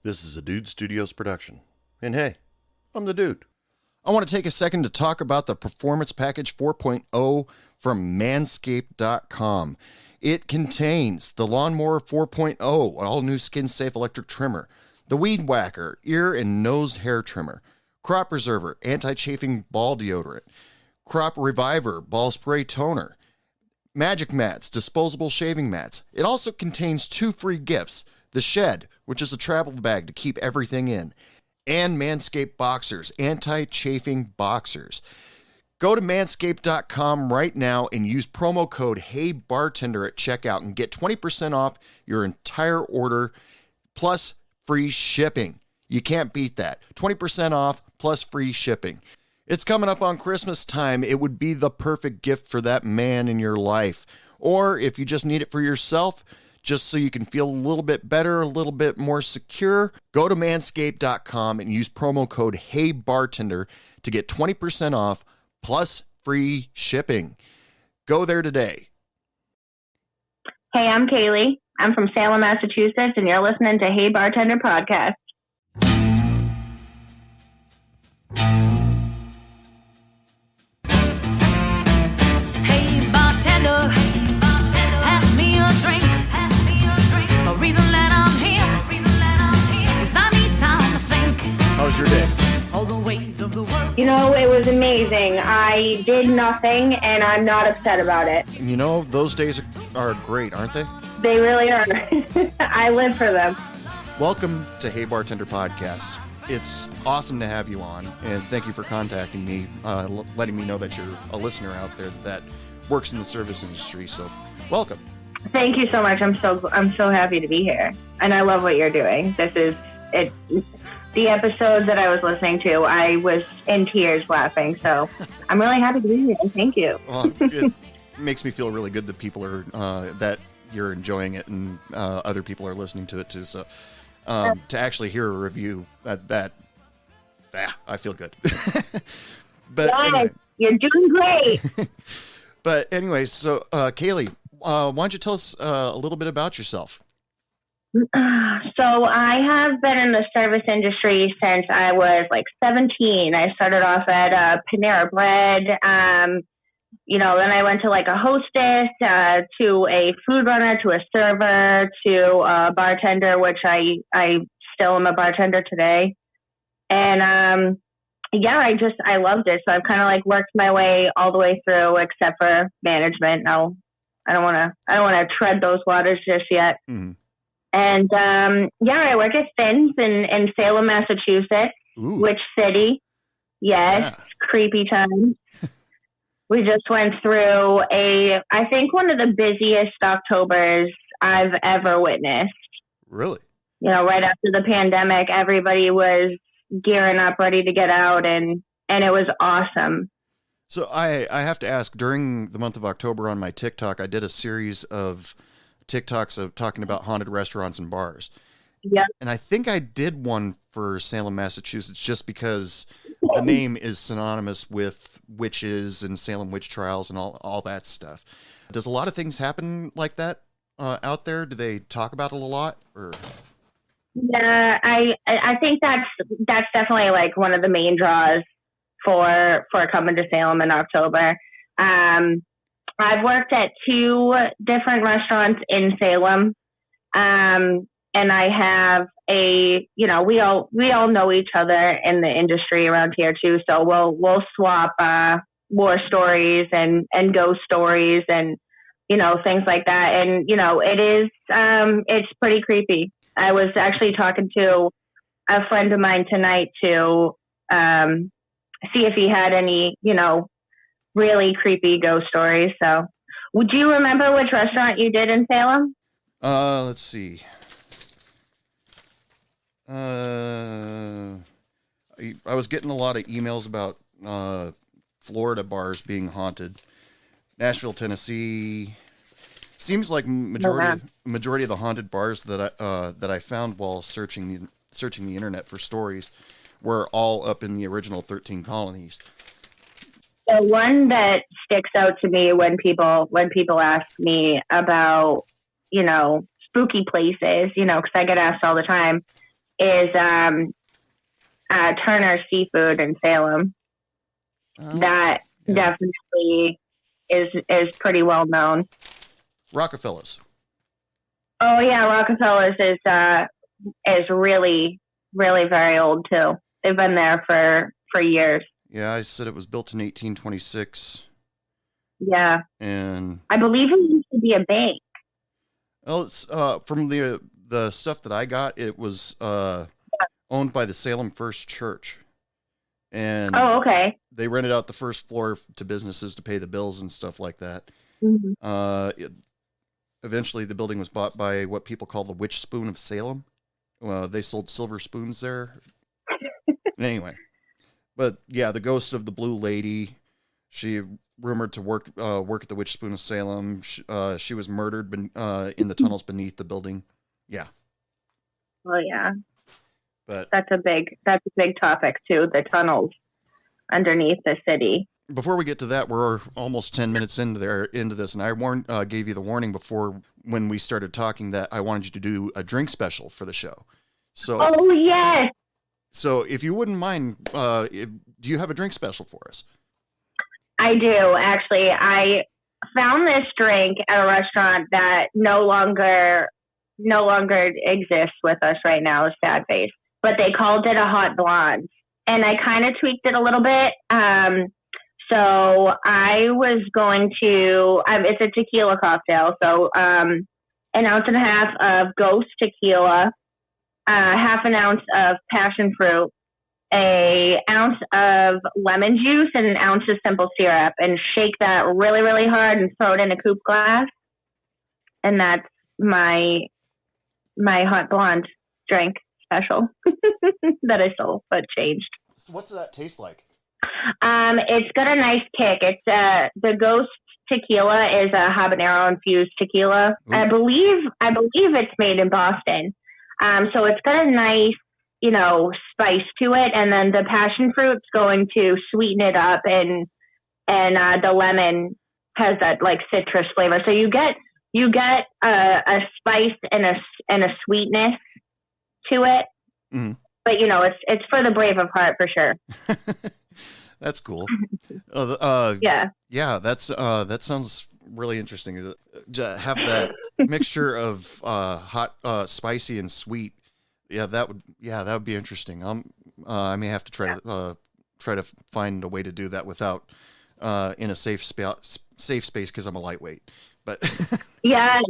This is a Dude Studios production. And hey, I'm the dude. I want to take a second to talk about the Performance Package 4.0 from Manscaped.com. It contains the Lawnmower 4.0, an all-new skin-safe electric trimmer, the Weed Whacker ear and nose hair trimmer, Crop Preserver anti-chafing ball deodorant, Crop Reviver ball spray toner, Magic Mats disposable shaving mats. It also contains 2 free gifts: the Shed, which is a travel bag to keep everything in, and Manscaped Boxers, anti-chafing boxers. Go to manscaped.com right now and use promo code HeyBartender at checkout and get 20% off your entire order plus free shipping. You can't beat that. 20% off plus free shipping. It's coming up on Christmas time. It would be the perfect gift for that man in your life. Or if you just need it for yourself, just so you can feel a little bit better, a little bit more secure, go to manscaped.com and use promo code HeyBartender to get 20% off plus free shipping. Go there today. Hey, I'm Kaylee. I'm from Salem, Massachusetts, and you're listening to Hey Bartender Podcast. Hey bartender, pass me a drink. The reason that I'm here is I need time to think. How was your day? All the ways of the world. You know, it was amazing. I did nothing, and I'm not upset about it. You know, those days are great, aren't they? They really are. I live for them. Welcome to Hey Bartender Podcast. It's awesome to have you on, and thank you for contacting me, letting me know that you're a listener out there that works in the service industry. So, welcome. Thank you so much. I'm so happy to be here, and I love what you're doing. This is it. The episode that I was listening to, I was in tears laughing. So, I'm really happy to be here. Thank you. Well, it makes me feel really good that people are that you're enjoying it, and other people are listening to it too. So. To actually hear a review I feel good. But yes, anyway. You're doing great. But anyway, so Kaylee, why don't you tell us a little bit about yourself? So I have been in the service industry since I was like 17. I started off at Panera Bread. Then I went to like a hostess, to a food runner, to a server, to a bartender, which I still am a bartender today. And, I loved it. So I've kind of like worked my way all the way through, except for management. No, I don't want to tread those waters just yet. Mm-hmm. And, I work at Finn's in Salem, Massachusetts. Ooh. Which city? Yes. Yeah. Creepy times. We just went through I think one of the busiest Octobers I've ever witnessed. Really? Right after the pandemic, everybody was gearing up, ready to get out, and it was awesome. So I have to ask, during the month of October on my TikTok, I did a series of TikToks of talking about haunted restaurants and bars. Yep. And I think I did one for Salem, Massachusetts, just because the name is synonymous with witches and Salem witch trials and all that stuff. Does a lot of things happen like that out there? Do they talk about it a lot? Or? Yeah, I think that's definitely like one of the main draws for coming to Salem in October. I've worked at 2 different restaurants in Salem. And I have we all know each other in the industry around here too. So we'll swap, war stories and ghost stories and, things like that. And, it is, it's pretty creepy. I was actually talking to a friend of mine tonight to, see if he had any, really creepy ghost stories. So would you remember which restaurant you did in Salem? Let's see. I was getting a lot of emails about Florida bars being haunted. Nashville, Tennessee. Seems like majority of the haunted bars that I found while searching the internet for stories were all up in the original 13 colonies. The one that sticks out to me when people ask me about, spooky places, because I get asked all the time, is Turner Seafood in Salem. Oh, That yeah. definitely is pretty well known. Rockefeller's. Oh yeah, Rockefeller's is really, really very old too. They've been there for years. Yeah, I said it was built in 1826. Yeah, And I believe it used to be a bank. well, it's from the stuff that I got, it was owned by the Salem First Church. And Oh, okay. they rented out the first floor to businesses to pay the bills and stuff like that. Mm-hmm. Eventually, the building was bought by what people call the Witch Spoon of Salem. They sold silver spoons there. Anyway, but yeah, the ghost of the Blue Lady, she rumored to work at the Witch Spoon of Salem. She was murdered in the tunnels beneath the building. Yeah. Oh yeah. But that's a big topic too. The tunnels underneath the city. Before we get to that, we're almost 10 minutes into this, and I gave you the warning before when we started talking that I wanted you to do a drink special for the show. So, oh yes. So if you wouldn't mind, do you have a drink special for us? I do, actually. I found this drink at a restaurant that no longer exists with us right now, sad face. But they called it a hot blonde, and I kind of tweaked it a little bit. So I was going to, it's a tequila cocktail. So an ounce and a half of Ghost tequila, half an ounce of passion fruit, an ounce of lemon juice, and an ounce of simple syrup, and shake that really, really hard and throw it in a coupe glass. And that's my hot blonde drink special that I sold but changed. So what's that taste like? It's got a nice kick. It's the Ghost tequila is a habanero infused tequila. Ooh. I believe it's made in Boston. So it's got a nice, spice to it, and then the passion fruit's going to sweeten it up, and the lemon has that like citrus flavor. So you get a spice and a sweetness to it. Mm. But it's for the brave of heart for sure. That's cool. Yeah, that sounds really interesting. To have that mixture of hot, spicy, and sweet. Yeah, that would be interesting. I may have to try to find a way to do that without in a safe space because I'm a lightweight. But yes,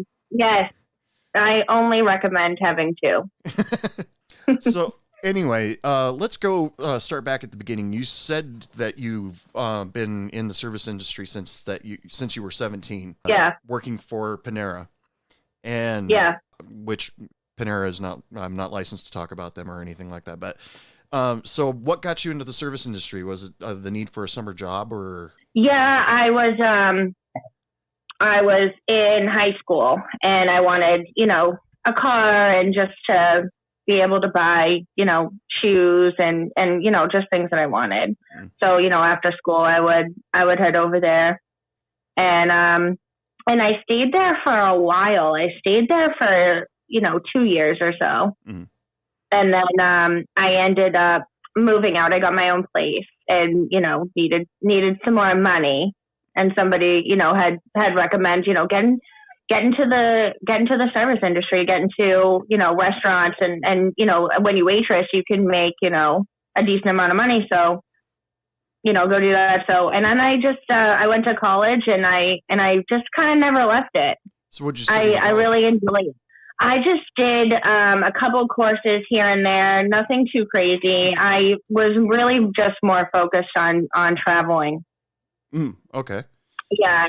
I only recommend having two. So. Anyway, let's go start back at the beginning. You said that you've been in the service industry since you were 17. Yeah. Working for Panera, and which Panera is not. I'm not licensed to talk about them or anything like that. But so, what got you into the service industry? Was it the need for a summer job, or? Yeah, I was in high school, and I wanted a car and just to be able to buy, shoes and just things that I wanted. Mm. So, after school I would head over there, and I stayed there for a while. I stayed there for, 2 years or so. Mm. And then, I ended up moving out. I got my own place and, needed some more money, and somebody, had recommended, get into the service industry, get into, restaurants and, when you waitress, you can make, a decent amount of money. So, go do that. So, and then I just, I went to college and I just kind of never left it. So what'd you say? I really enjoyed it. I just did, a couple courses here and there, nothing too crazy. I was really just more focused on traveling. Okay. Yeah.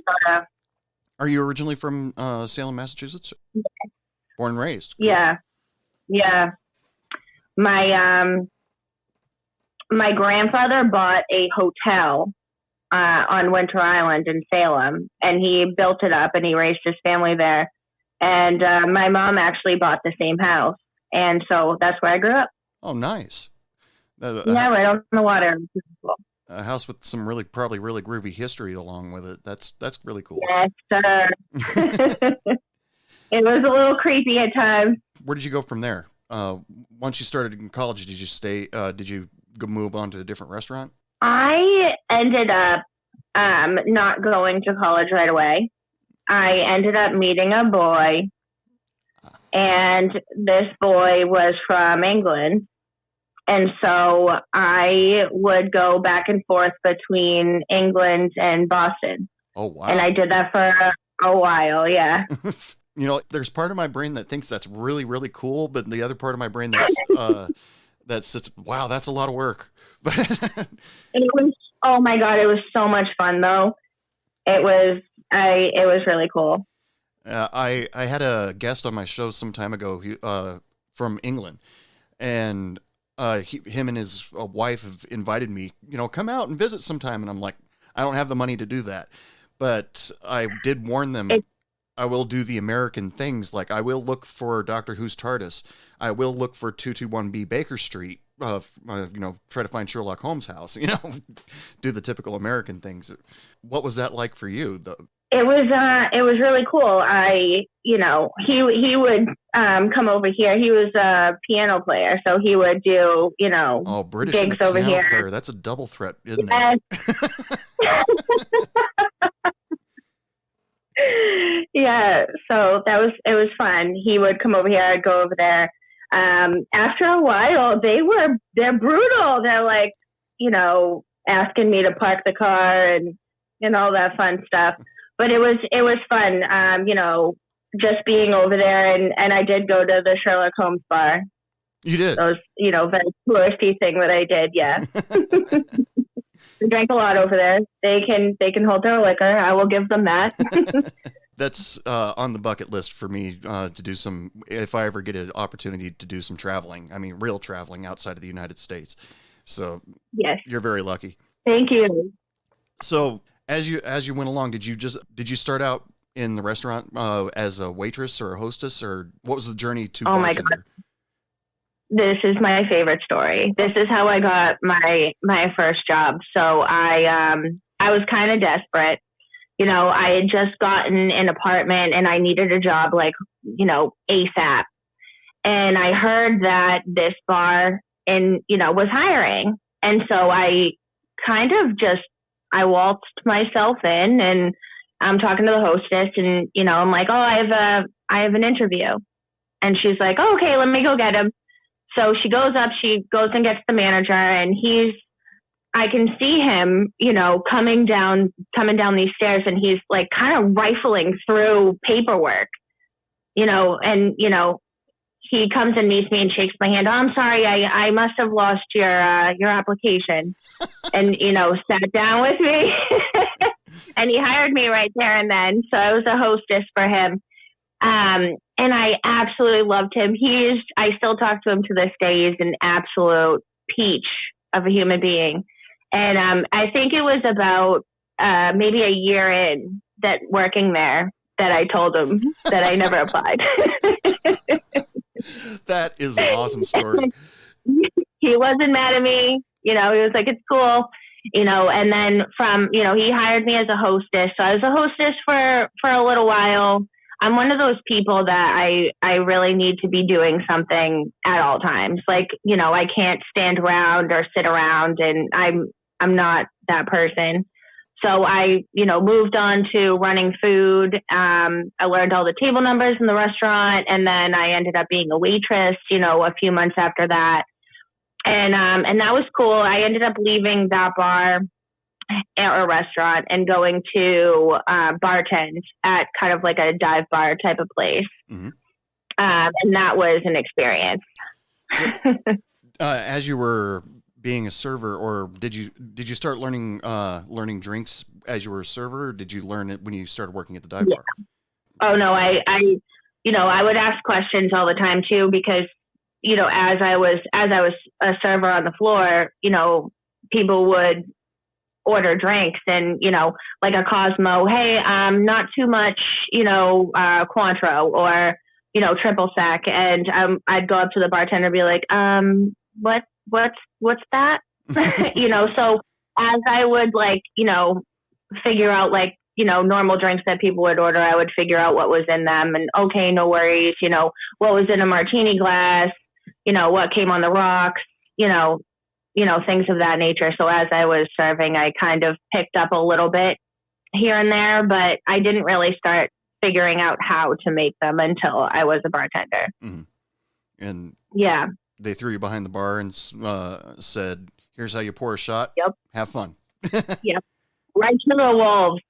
Are you originally from Salem, Massachusetts? Yeah. Born and raised? Cool. Yeah. My grandfather bought a hotel on Winter Island in Salem, and he built it up, and he raised his family there. And my mom actually bought the same house, and so that's where I grew up. Oh, nice. Right on the water. A house with some probably really groovy history along with it. That's really cool. Yes, sir. It was a little creepy at times. Where did you go from there? once you started in college, did you stay? Did you move on to a different restaurant? I ended up not going to college right away. I ended up meeting a boy, and this boy was from England. And so I would go back and forth between England and Boston. Oh, wow. And I did that for a while, yeah. You know, there's part of my brain that thinks that's really, really cool, but the other part of my brain that's that sits, wow, that's a lot of work. It was, oh my God, it was so much fun though. It was really cool. I had a guest on my show some time ago from England, and him and his wife have invited me, come out and visit sometime. And I'm like, I don't have the money to do that. But I did warn them, I will do the American things. Like, I will look for Doctor Who's TARDIS. I will look for 221B Baker Street, try to find Sherlock Holmes' house, do the typical American things. What was that like for you? It was really cool. He would come over here. He was a piano player, so he would do, British gigs and a over piano here. player. That's a double threat, isn't it? Yeah, so it was fun. He would come over here, I'd go over there. After a while, they're brutal. They're like, asking me to park the car and all that fun stuff. But it was fun, just being over there, and I did go to the Sherlock Holmes bar. You did? Those, very touristy thing that I did, yeah. We drank a lot over there. They can hold their liquor. I will give them that. That's on the bucket list for me to do some, if I ever get an opportunity to do some traveling. I mean, real traveling outside of the United States. So yes, you're very lucky. Thank you. So as you went along, did you start out in the restaurant as a waitress or a hostess, or what was the journey to bartender? My God. This is my favorite story. This is how I got my first job. So I was kind of desperate. I had just gotten an apartment and I needed a job like, ASAP. And I heard that this bar was hiring. And so I kind of I waltzed myself in, and I'm talking to the hostess, and, I'm like, oh, I have an interview. And she's like, oh, okay, let me go get him. So she goes and gets the manager, and I can see him, coming down these stairs, and he's like kind of rifling through paperwork, and, he comes and meets me and shakes my hand. Oh, I'm sorry, I must have lost your application, and, sat down with me and he hired me right there and then. So I was a hostess for him. And I absolutely loved him. I still talk to him to this day. He's an absolute peach of a human being. And I think it was about maybe a year in that working there that I told him that I never applied. That is an awesome story. He wasn't mad at me. He was like, it's cool. And then he hired me as a hostess. So I was a hostess for a little while. I'm one of those people that I really need to be doing something at all times. Like, I can't stand around or sit around, and I'm not that person. So I, moved on to running food. I learned all the table numbers in the restaurant, and then I ended up being a waitress, a few months after that. And that was cool. I ended up leaving that bar or restaurant and going to bartend at kind of like a dive bar type of place. Mm-hmm. And that was an experience. So, as you were being a server, or did you start learning drinks as you were a server, or did you learn it when you started working at the dive bar? Oh no, I would ask questions all the time too, because as I was a server on the floor, people would order drinks, and like a Cosmo, hey, not too much, Cointreau, or triple sec, and I'd go up to the bartender and be like, what's that? So as I would figure out normal drinks that people would order, I would figure out what was in them, and okay, no worries, what was in a martini glass, what came on the rocks, things of that nature. So as I was serving, I kind of picked up a little bit here and there, but I didn't really start figuring out how to make them until I was a bartender. Mm-hmm. And yeah, they threw you behind the bar and said, "Here's how you pour a shot. Yep. Have fun." Yep. Right to the wolves.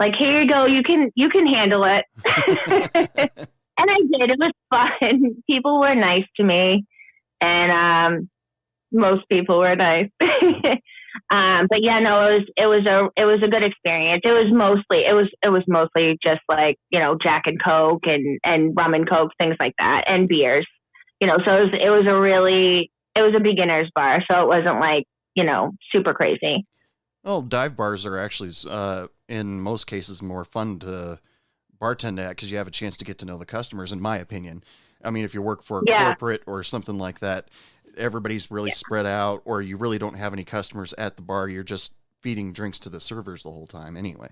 Like, here you go. You can handle it. And I did. It was fun. People were nice to me, and most people were nice. But yeah, no, it was a good experience. It was mostly just like, Jack and Coke and rum and Coke, things like that, and beers. So it was a beginner's bar, so it wasn't like, super crazy. Well, dive bars are actually, in most cases, more fun to bartend at because you have a chance to get to know the customers, in my opinion. I mean, if you work for a corporate or something like that, everybody's really spread out, or you really don't have any customers at the bar. You're just feeding drinks to the servers the whole time anyway.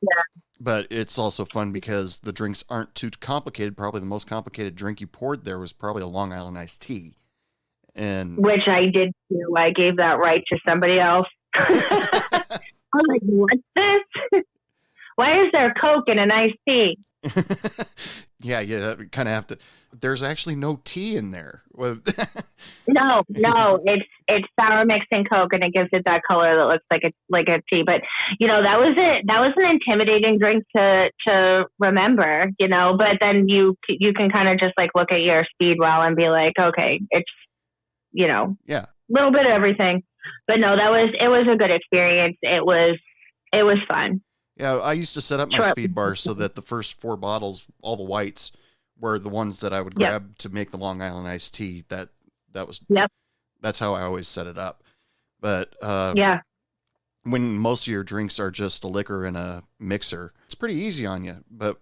Yeah. But it's also fun because the drinks aren't too complicated. Probably the most complicated drink you poured there was probably a Long Island iced tea. Which I did too. I gave that right to somebody else. I'm like, what's this? Why is there Coke in an iced tea? Yeah, kind of have to. There's actually no tea in there. No, it's sour mixed in Coke, and it gives it that color that looks like a tea. But that was it. That was an intimidating drink to remember. But then you can kind of just like look at your speed well and be like, okay, it's a little bit of everything. But no, it was a good experience. It was fun. Yeah, I used to set up my speed bars so that the first 4 bottles, all the whites, were the ones that I would grab to make the Long Island iced tea. That was that's how I always set it up. But when most of your drinks are just a liquor and a mixer, it's pretty easy on you. But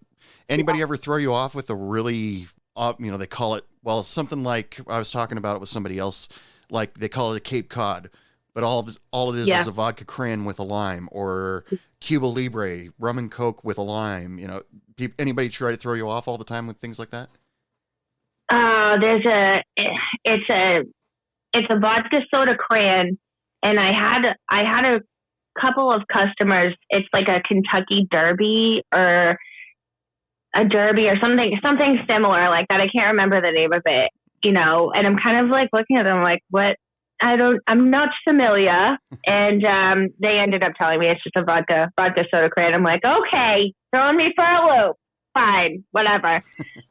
anybody ever throw you off with a really, they call it, something like I was talking about it with somebody else, like they call it a Cape Cod. But all it is a vodka cran with a lime, or Cuba Libre, rum and Coke with a lime. Anybody try to throw you off all the time with things like that? It's a vodka soda cran, and I had a couple of customers. It's like a Kentucky Derby or a Derby or something similar like that. I can't remember the name of it, and I'm kind of like looking at them like, what? I'm not familiar. And they ended up telling me it's just a vodka soda cran. I'm like, okay, throwing me for a loop. Fine, whatever.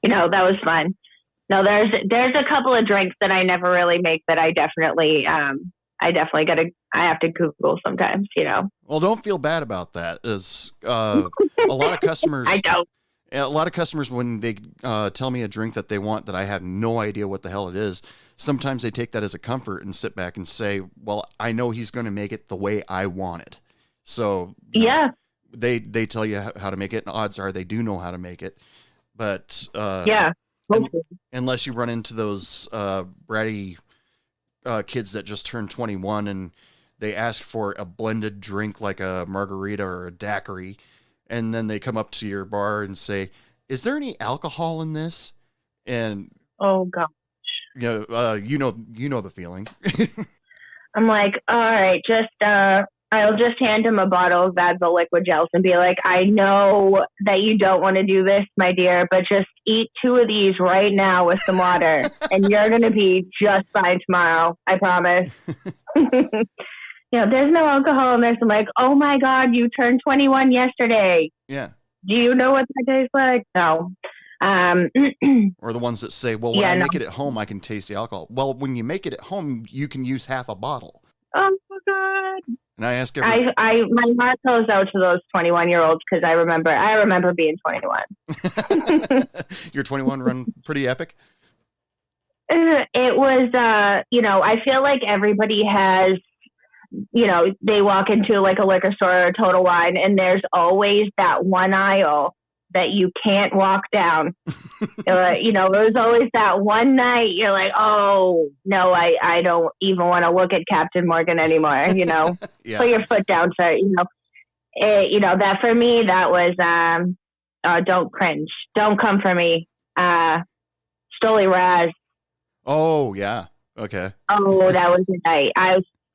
That was fun. No, there's a couple of drinks that I never really make that I definitely I have to Google sometimes, Well, don't feel bad about that. Is a lot of customers I don't. A lot of customers, when they tell me a drink that they want that I have no idea what the hell it is, sometimes they take that as a comfort and sit back and say, well, I know he's going to make it the way I want it. So they tell you how to make it, and odds are they do know how to make it. But unless you run into those bratty kids that just turned 21 and they ask for a blended drink like a margarita or a daiquiri, and then they come up to your bar and say, is there any alcohol in this? And oh gosh, you know the feeling. I'm like, all right, I'll just hand him a bottle of Advil liquid gels and be like, I know that you don't want to do this, my dear, but just eat 2 of these right now with some water and you're going to be just fine tomorrow. I promise. There's no alcohol in this. I'm like, oh my God, you turned 21 yesterday. Yeah. Do you know what that tastes like? No. Or the ones that say, well, when I make it at home, I can taste the alcohol. Well, when you make it at home, you can use half a bottle. Oh my God. And I ask my heart goes out to those 21-year-olds because I remember being 21. Your 21 run pretty epic? It was, I feel like everybody has, they walk into like a liquor store or Total Wine, and there's always that one aisle that you can't walk down. There's always that one night you're like, oh no, I don't even want to look at Captain Morgan anymore. Yeah. Put your foot down, sir. That for me, that was, don't cringe. Don't come for me. Stoli Raz. Oh, yeah. Okay. Oh, that was the night.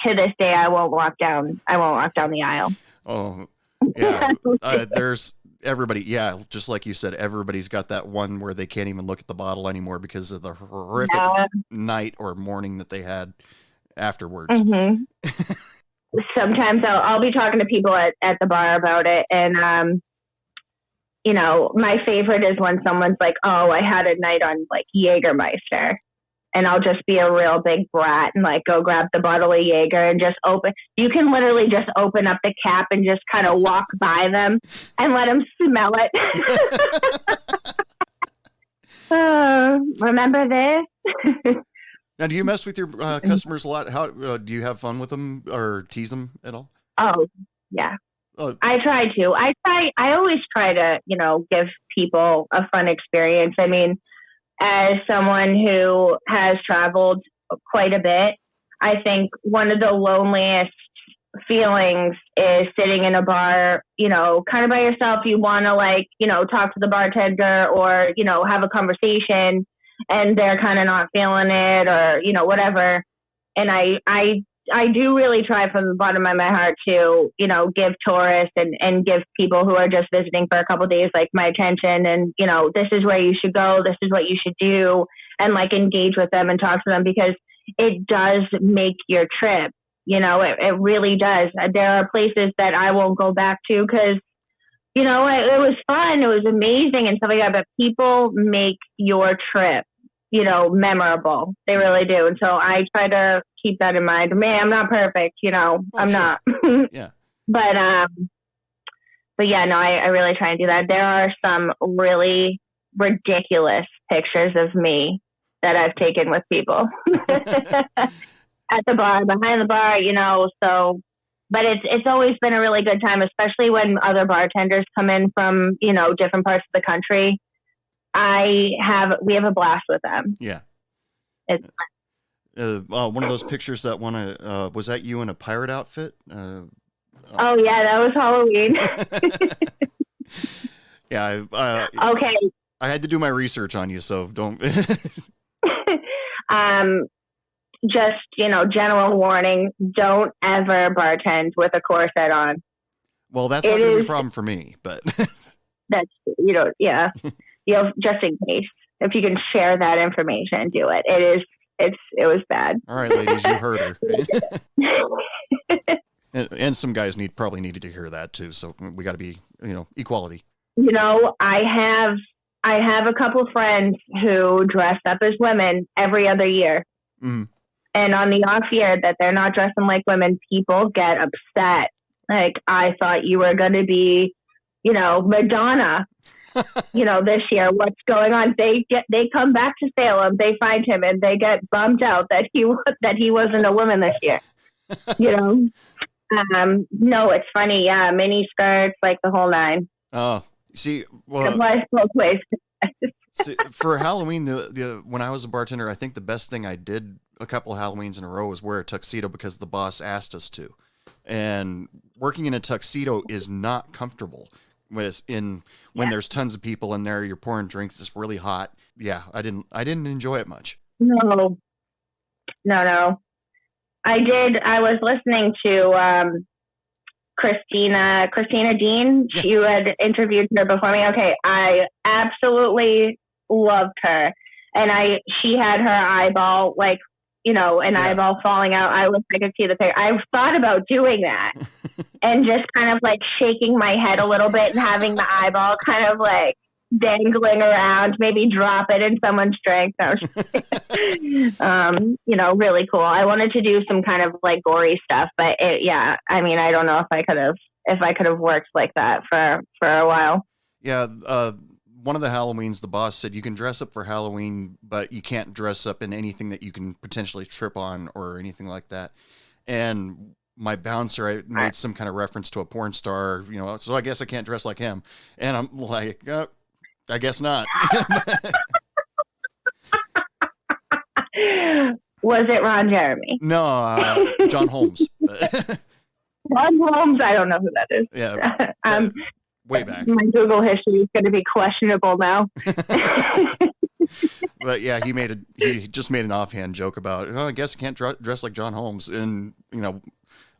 To this day, I won't walk down the aisle. Oh, yeah. There's everybody. Yeah. Just like you said, everybody's got that one where they can't even look at the bottle anymore because of the horrific night or morning that they had afterwards. Mm-hmm. Sometimes I'll be talking to people at the bar about it, and you know, my favorite is when someone's like, "Oh, I had a night on like Jägermeister," and I'll just be a real big brat and like go grab the bottle of Jaeger and just open. You can literally just open up the cap and just kind of walk by them and let them smell it. Remember this? Now, do you mess with your customers a lot? How do you have fun with them or tease them at all? Oh, yeah. I try to. I always try to, you know, give people a fun experience. I mean, as someone who has traveled quite a bit, I think one of the loneliest feelings is sitting in a bar, you know, kind of by yourself. You want to, like, you know, talk to the bartender or, you know, have a conversation, and they're kind of not feeling it or, you know, whatever. And I do really try from the bottom of my heart to, you know, give tourists and give people who are just visiting for a couple of days, like, my attention, and, you know, this is where you should go. This is what you should do, and like engage with them and talk to them, because it does make your trip, you know, it really does. There are places that I won't go back to because, you know, it was fun. It was amazing and stuff like that, but people make your trip, you know, memorable. They really do. And so I try to keep that in mind. Man, I'm not perfect, you know, I'm sure. not. Yeah. But yeah, no, I really try and do that. There are some really ridiculous pictures of me that I've taken with people at the bar, behind the bar, you know, so, but it's always been a really good time, especially when other bartenders come in from, you know, different parts of the country. We have a blast with them. Yeah. It's one of those pictures that was that you in a pirate outfit? Oh yeah, that was Halloween. Yeah. Okay. I had to do my research on you, so don't. Just, you know, general warning: don't ever bartend with a corset on. Well, that's not going to be a problem for me, but that's, you know, yeah. You know, just in case, if you can share that information, do it. It was bad. All right, ladies, you heard her. and some guys probably needed to hear that too. So we got to be, you know, equality. You know, I have a couple friends who dress up as women every other year. Mm. And on the off year that they're not dressing like women, people get upset. Like, I thought you were going to be, you know, Madonna, you know, this year. What's going on? They come back to Salem, they find him, and they get bummed out that he wasn't a woman this year. You know, no, it's funny. Yeah, mini skirts, like the whole nine. Oh, see, well, both ways. See, for Halloween, the when I was a bartender, I think the best thing I did a couple of Halloweens in a row was wear a tuxedo because the boss asked us to. And working in a tuxedo is not comfortable. When there's tons of people in there, you're pouring drinks, it's really hot. Yeah, I didn't enjoy it much. No. I did. I was listening to Christina Dean. Yeah. You had interviewed her before me. Okay, I absolutely loved her, and she had her eyeball, like, you know, an eyeball falling out. I could see the picture. I thought about doing that and just kind of like shaking my head a little bit and having the eyeball kind of like dangling around, maybe drop it in someone's drink. You know, really cool. I wanted to do some kind of like gory stuff, but I mean, I don't know if I could have worked like that for a while. Yeah. One of the Halloweens, the boss said you can dress up for Halloween, but you can't dress up in anything that you can potentially trip on or anything like that. And my bouncer, I made some kind of reference to a porn star, you know, so I guess I can't dress like him. And I'm like, I guess not. Was it Ron Jeremy? No, John Holmes. Ron Holmes, I don't know who that is. Yeah. Way back. My Google history is going to be questionable now. But yeah, he just made an offhand joke about, oh, I guess I can't dress like John Holmes. And,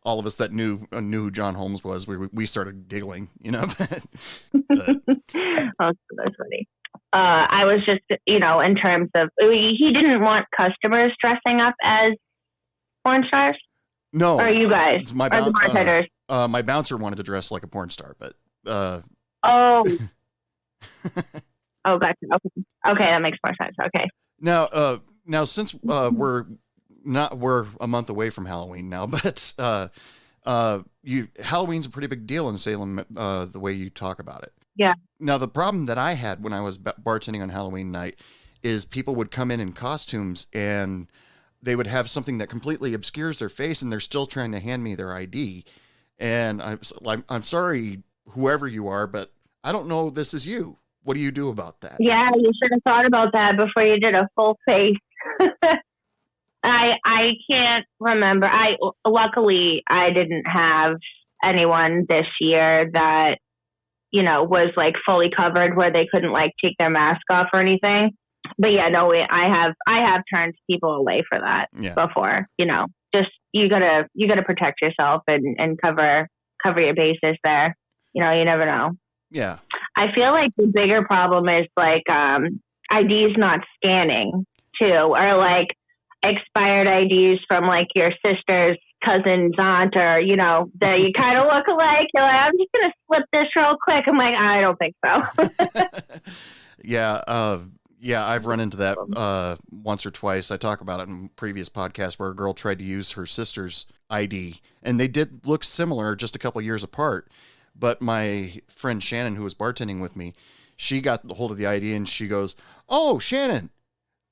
all of us that knew who John Holmes was, we started giggling, but. Oh, that's funny. I was just, in terms of, he didn't want customers dressing up as porn stars? No. Or you guys? My the bartenders? My bouncer wanted to dress like a porn star, but. Oh. Oh, gotcha. Okay, that makes more sense. Okay. Now since we're a month away from Halloween now, but Halloween's a pretty big deal in Salem, the way you talk about it. Yeah. Now the problem that I had when I was bartending on Halloween night is people would come in costumes and they would have something that completely obscures their face, and they're still trying to hand me their ID. And I'm sorry, whoever you are, but I don't know this is you. What do you do about that? Yeah, you should have thought about that before you did a full face. I can't remember. Luckily I didn't have anyone this year that, was like fully covered where they couldn't like take their mask off or anything. But yeah, no, I have turned people away for that before, just you gotta protect yourself and cover your bases there. You never know. Yeah. I feel like the bigger problem is like IDs not scanning too, or like expired IDs from like your sister's cousin's aunt, or that you kind of look alike. You're like, I'm just gonna slip this real quick. I'm like, I don't think so. Yeah, I've run into that once or twice. I talk about it in previous podcasts where a girl tried to use her sister's ID, and they did look similar, just a couple years apart. But my friend Shannon, who was bartending with me, she got a hold of the ID and she goes, "Oh, Shannon,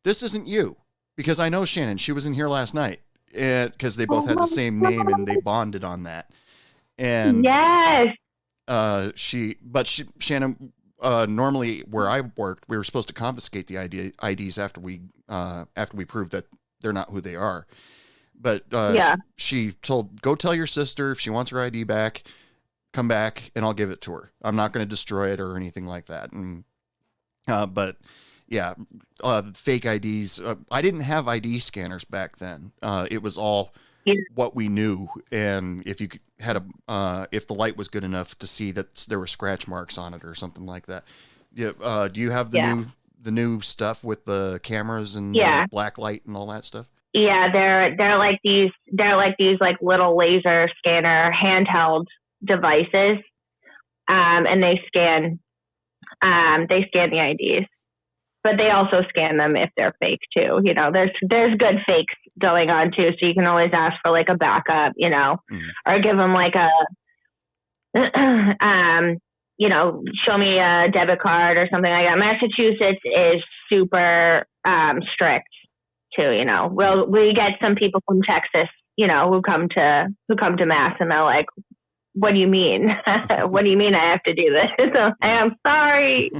this isn't you." Because I know Shannon. She was in here last night. And because they both had the same name and they bonded on that. And yes. Shannon, normally where I worked, we were supposed to confiscate the IDs after we proved that they're not who they are. But she told, go tell your sister if she wants her ID back, come back and I'll give it to her. I'm not going to destroy it or anything like that. And, fake IDs. I didn't have ID scanners back then. It was all what we knew. And if you had if the light was good enough to see that there were scratch marks on it or something like that. Yeah. Do you have the new stuff with the cameras and black light and all that stuff? Yeah, they're like these like little laser scanner handheld devices, and they scan the IDs, but they also scan them if they're fake too. There's good fakes going on too, so you can always ask for like a backup, or give them like a show me a debit card or something like that. Massachusetts is super strict too. We get some people from Texas, who come to Mass, and they're like, what do you mean? What do you mean I have to do this? I'm sorry.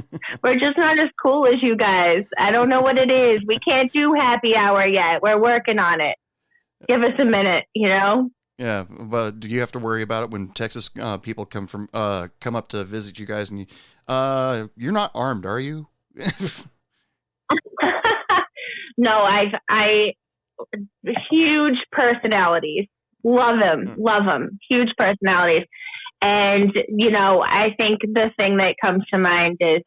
We're just not as cool as you guys. I don't know what it is. We can't do happy hour yet. We're working on it. Give us a minute, Yeah, but do you have to worry about it when Texas people come up to visit you guys and you're not armed, are you? No, I huge personalities. Love them. Huge personalities. And, I think the thing that comes to mind is,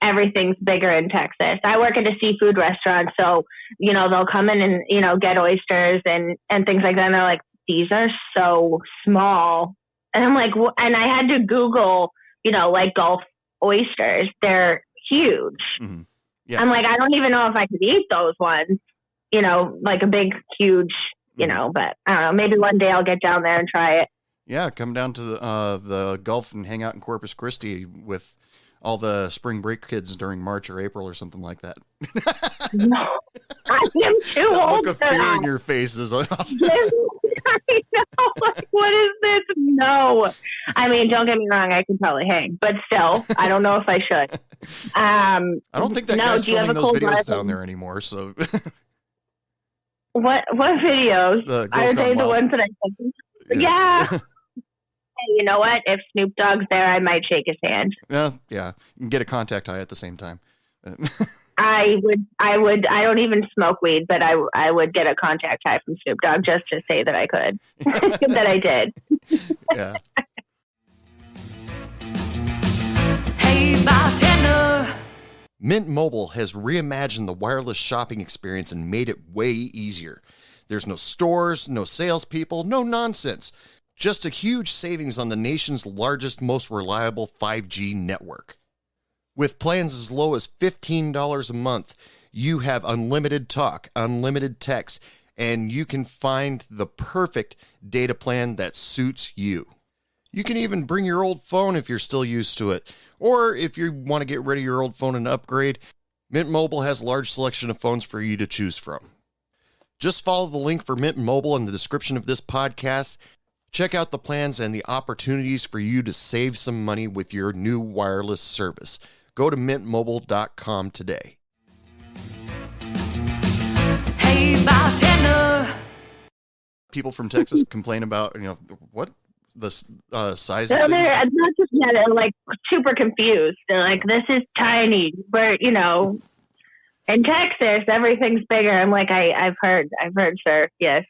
everything's bigger in Texas. I work at a seafood restaurant, so, they'll come in and, get oysters and things like that. And they're like, these are so small. And I'm like, and I had to Google, like Gulf oysters. They're huge. Mm-hmm. Yeah. I'm like, I don't even know if I could eat those ones, like a big, huge, but I don't know, maybe one day I'll get down there and try it. Yeah. Come down to the Gulf and hang out in Corpus Christi with all the spring break kids during March or April or something like that. No, I am too old. Look of fear in your face is awesome. I know. Like, what is this? No. I mean, don't get me wrong. I can probably hang, but still, I don't know if I should. I don't think that guy's filming those videos down there anymore. So, what videos? Are they the ones that I think? Yeah. Hey, you know what? If Snoop Dogg's there, I might shake his hand. Yeah. You can get a contact high at the same time. I don't even smoke weed, but I would get a contact high from Snoop Dogg just to say that I could, that I did. Yeah. Hey, bartender. Mint Mobile has reimagined the wireless shopping experience and made it way easier. There's no stores, no salespeople, no nonsense. Just a huge savings on the nation's largest, most reliable 5G network. With plans as low as $15 a month, you have unlimited talk, unlimited text, and you can find the perfect data plan that suits you. You can even bring your old phone if you're still used to it. Or if you want to get rid of your old phone and upgrade, Mint Mobile has a large selection of phones for you to choose from. Just follow the link for Mint Mobile in the description of this podcast. Check out the plans and the opportunities for you to save some money with your new wireless service. Go to mintmobile.com today. Hey, bartender. People from Texas complain about, what? The size of They're things? not just that, they're like super confused. They're like, this is tiny. But, in Texas, everything's bigger. I'm like, I've heard, sir. Yes.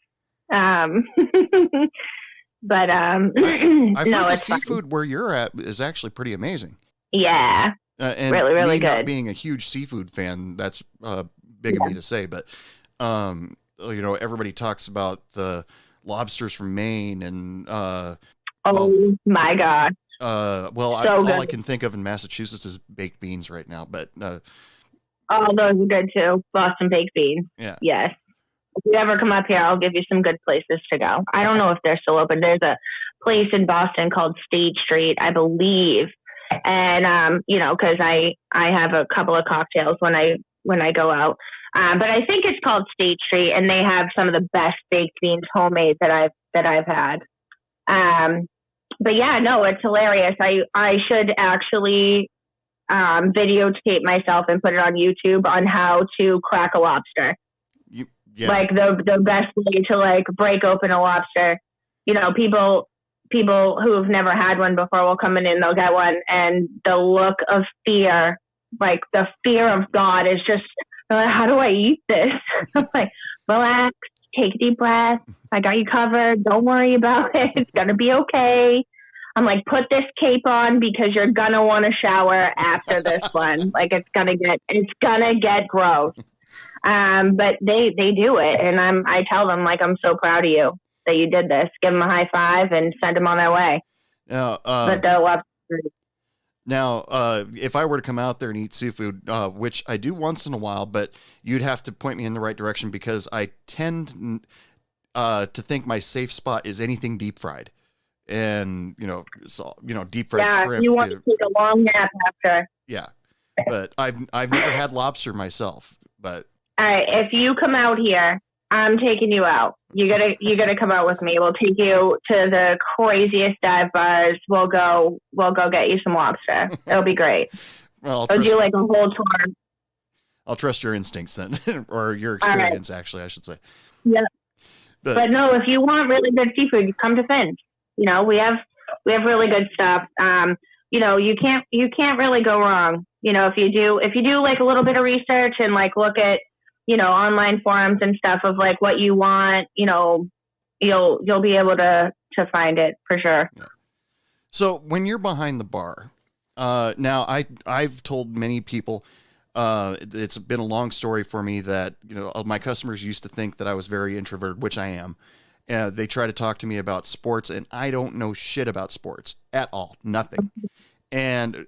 But I've no, heard the it's seafood fine. where you're at is actually pretty amazing. Yeah. And Really, really me not good. being a huge seafood fan, that's big of me to say, but everybody talks about the lobsters from Maine and My God. all good. I can think of in Massachusetts is baked beans right now, but Oh, those are good too. Boston baked beans. yeah. Yes. If you ever come up here, I'll give you some good places to go. I don't know if they're still open. There's a place in Boston called State Street, I believe. And, cause I have a couple of cocktails when I go out. But I think it's called State Street, and they have some of the best baked beans homemade that I've had. But yeah, no, it's hilarious. I should actually videotape myself and put it on YouTube on how to crack a lobster. Yeah. Like the best way to like break open a lobster. People who have never had one before will come in and they'll get one, and the look of fear, like the fear of God, is just, how do I eat this? I'm like, relax, take a deep breath. I got you covered. Don't worry about it. It's gonna be okay. I'm like, put this cape on because you're gonna want to shower after this one. Like it's gonna get gross. But they do it, and I tell them, like, I'm so proud of you that you did this. Give them a high five and send them on their way. Now, But they'll love it. Now, if I were to come out there and eat seafood, which I do once in a while, but you'd have to point me in the right direction because I tend to think my safe spot is anything deep fried, and deep fried shrimp. You want to take a long nap after. Yeah, but I've never had lobster myself. But all right, if you come out here, I'm taking you out. You gotta come out with me. We'll take you to the craziest dive bars. We'll go get you some lobster. It'll be great. Well, We'll do like a whole tour. I'll trust your instincts then, or your experience, actually, I should say. Yeah. But no, if you want really good seafood, come to Finn's. We have really good stuff. You can't really go wrong. If you do like a little bit of research and like look at, online forums and stuff of like what you want, you'll be able to find it for sure. Yeah. So when you're behind the bar, now I've told many people, it's been a long story for me that, my customers used to think that I was very introverted, which I am. They try to talk to me about sports, and I don't know shit about sports at all. Nothing. And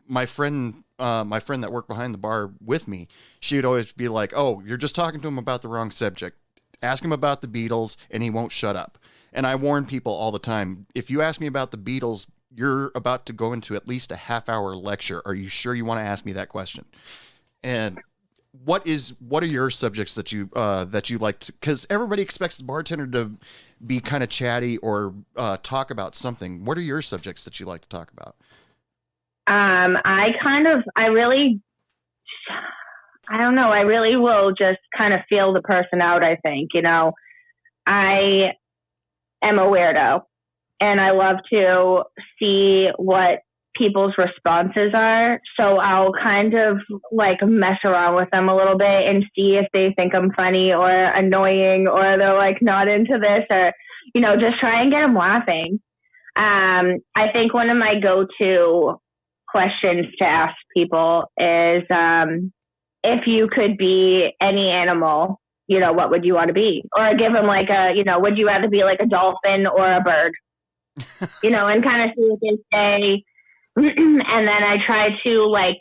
my friend that worked behind the bar with me, she would always be like, "Oh, you're just talking to him about the wrong subject. Ask him about the Beatles, and he won't shut up." And I warn people all the time, if you ask me about the Beatles, you're about to go into at least a half-hour lecture. Are you sure you want to ask me that question? And what are your subjects that you like to, because everybody expects the bartender to be kind of chatty or talk about something. What are your subjects that you like to talk about? I really will just kind of feel the person out, I think. I am a weirdo, and I love to see what people's responses are. So I'll kind of like mess around with them a little bit and see if they think I'm funny or annoying, or they're like not into this, or, you know, just try and get them laughing. I think one of my go-to questions to ask people is, if you could be any animal, you know, what would you want to be? Or give them like a, you know, would you rather be like a dolphin or a bird? You know, and kind of see what they say. And then I try to like,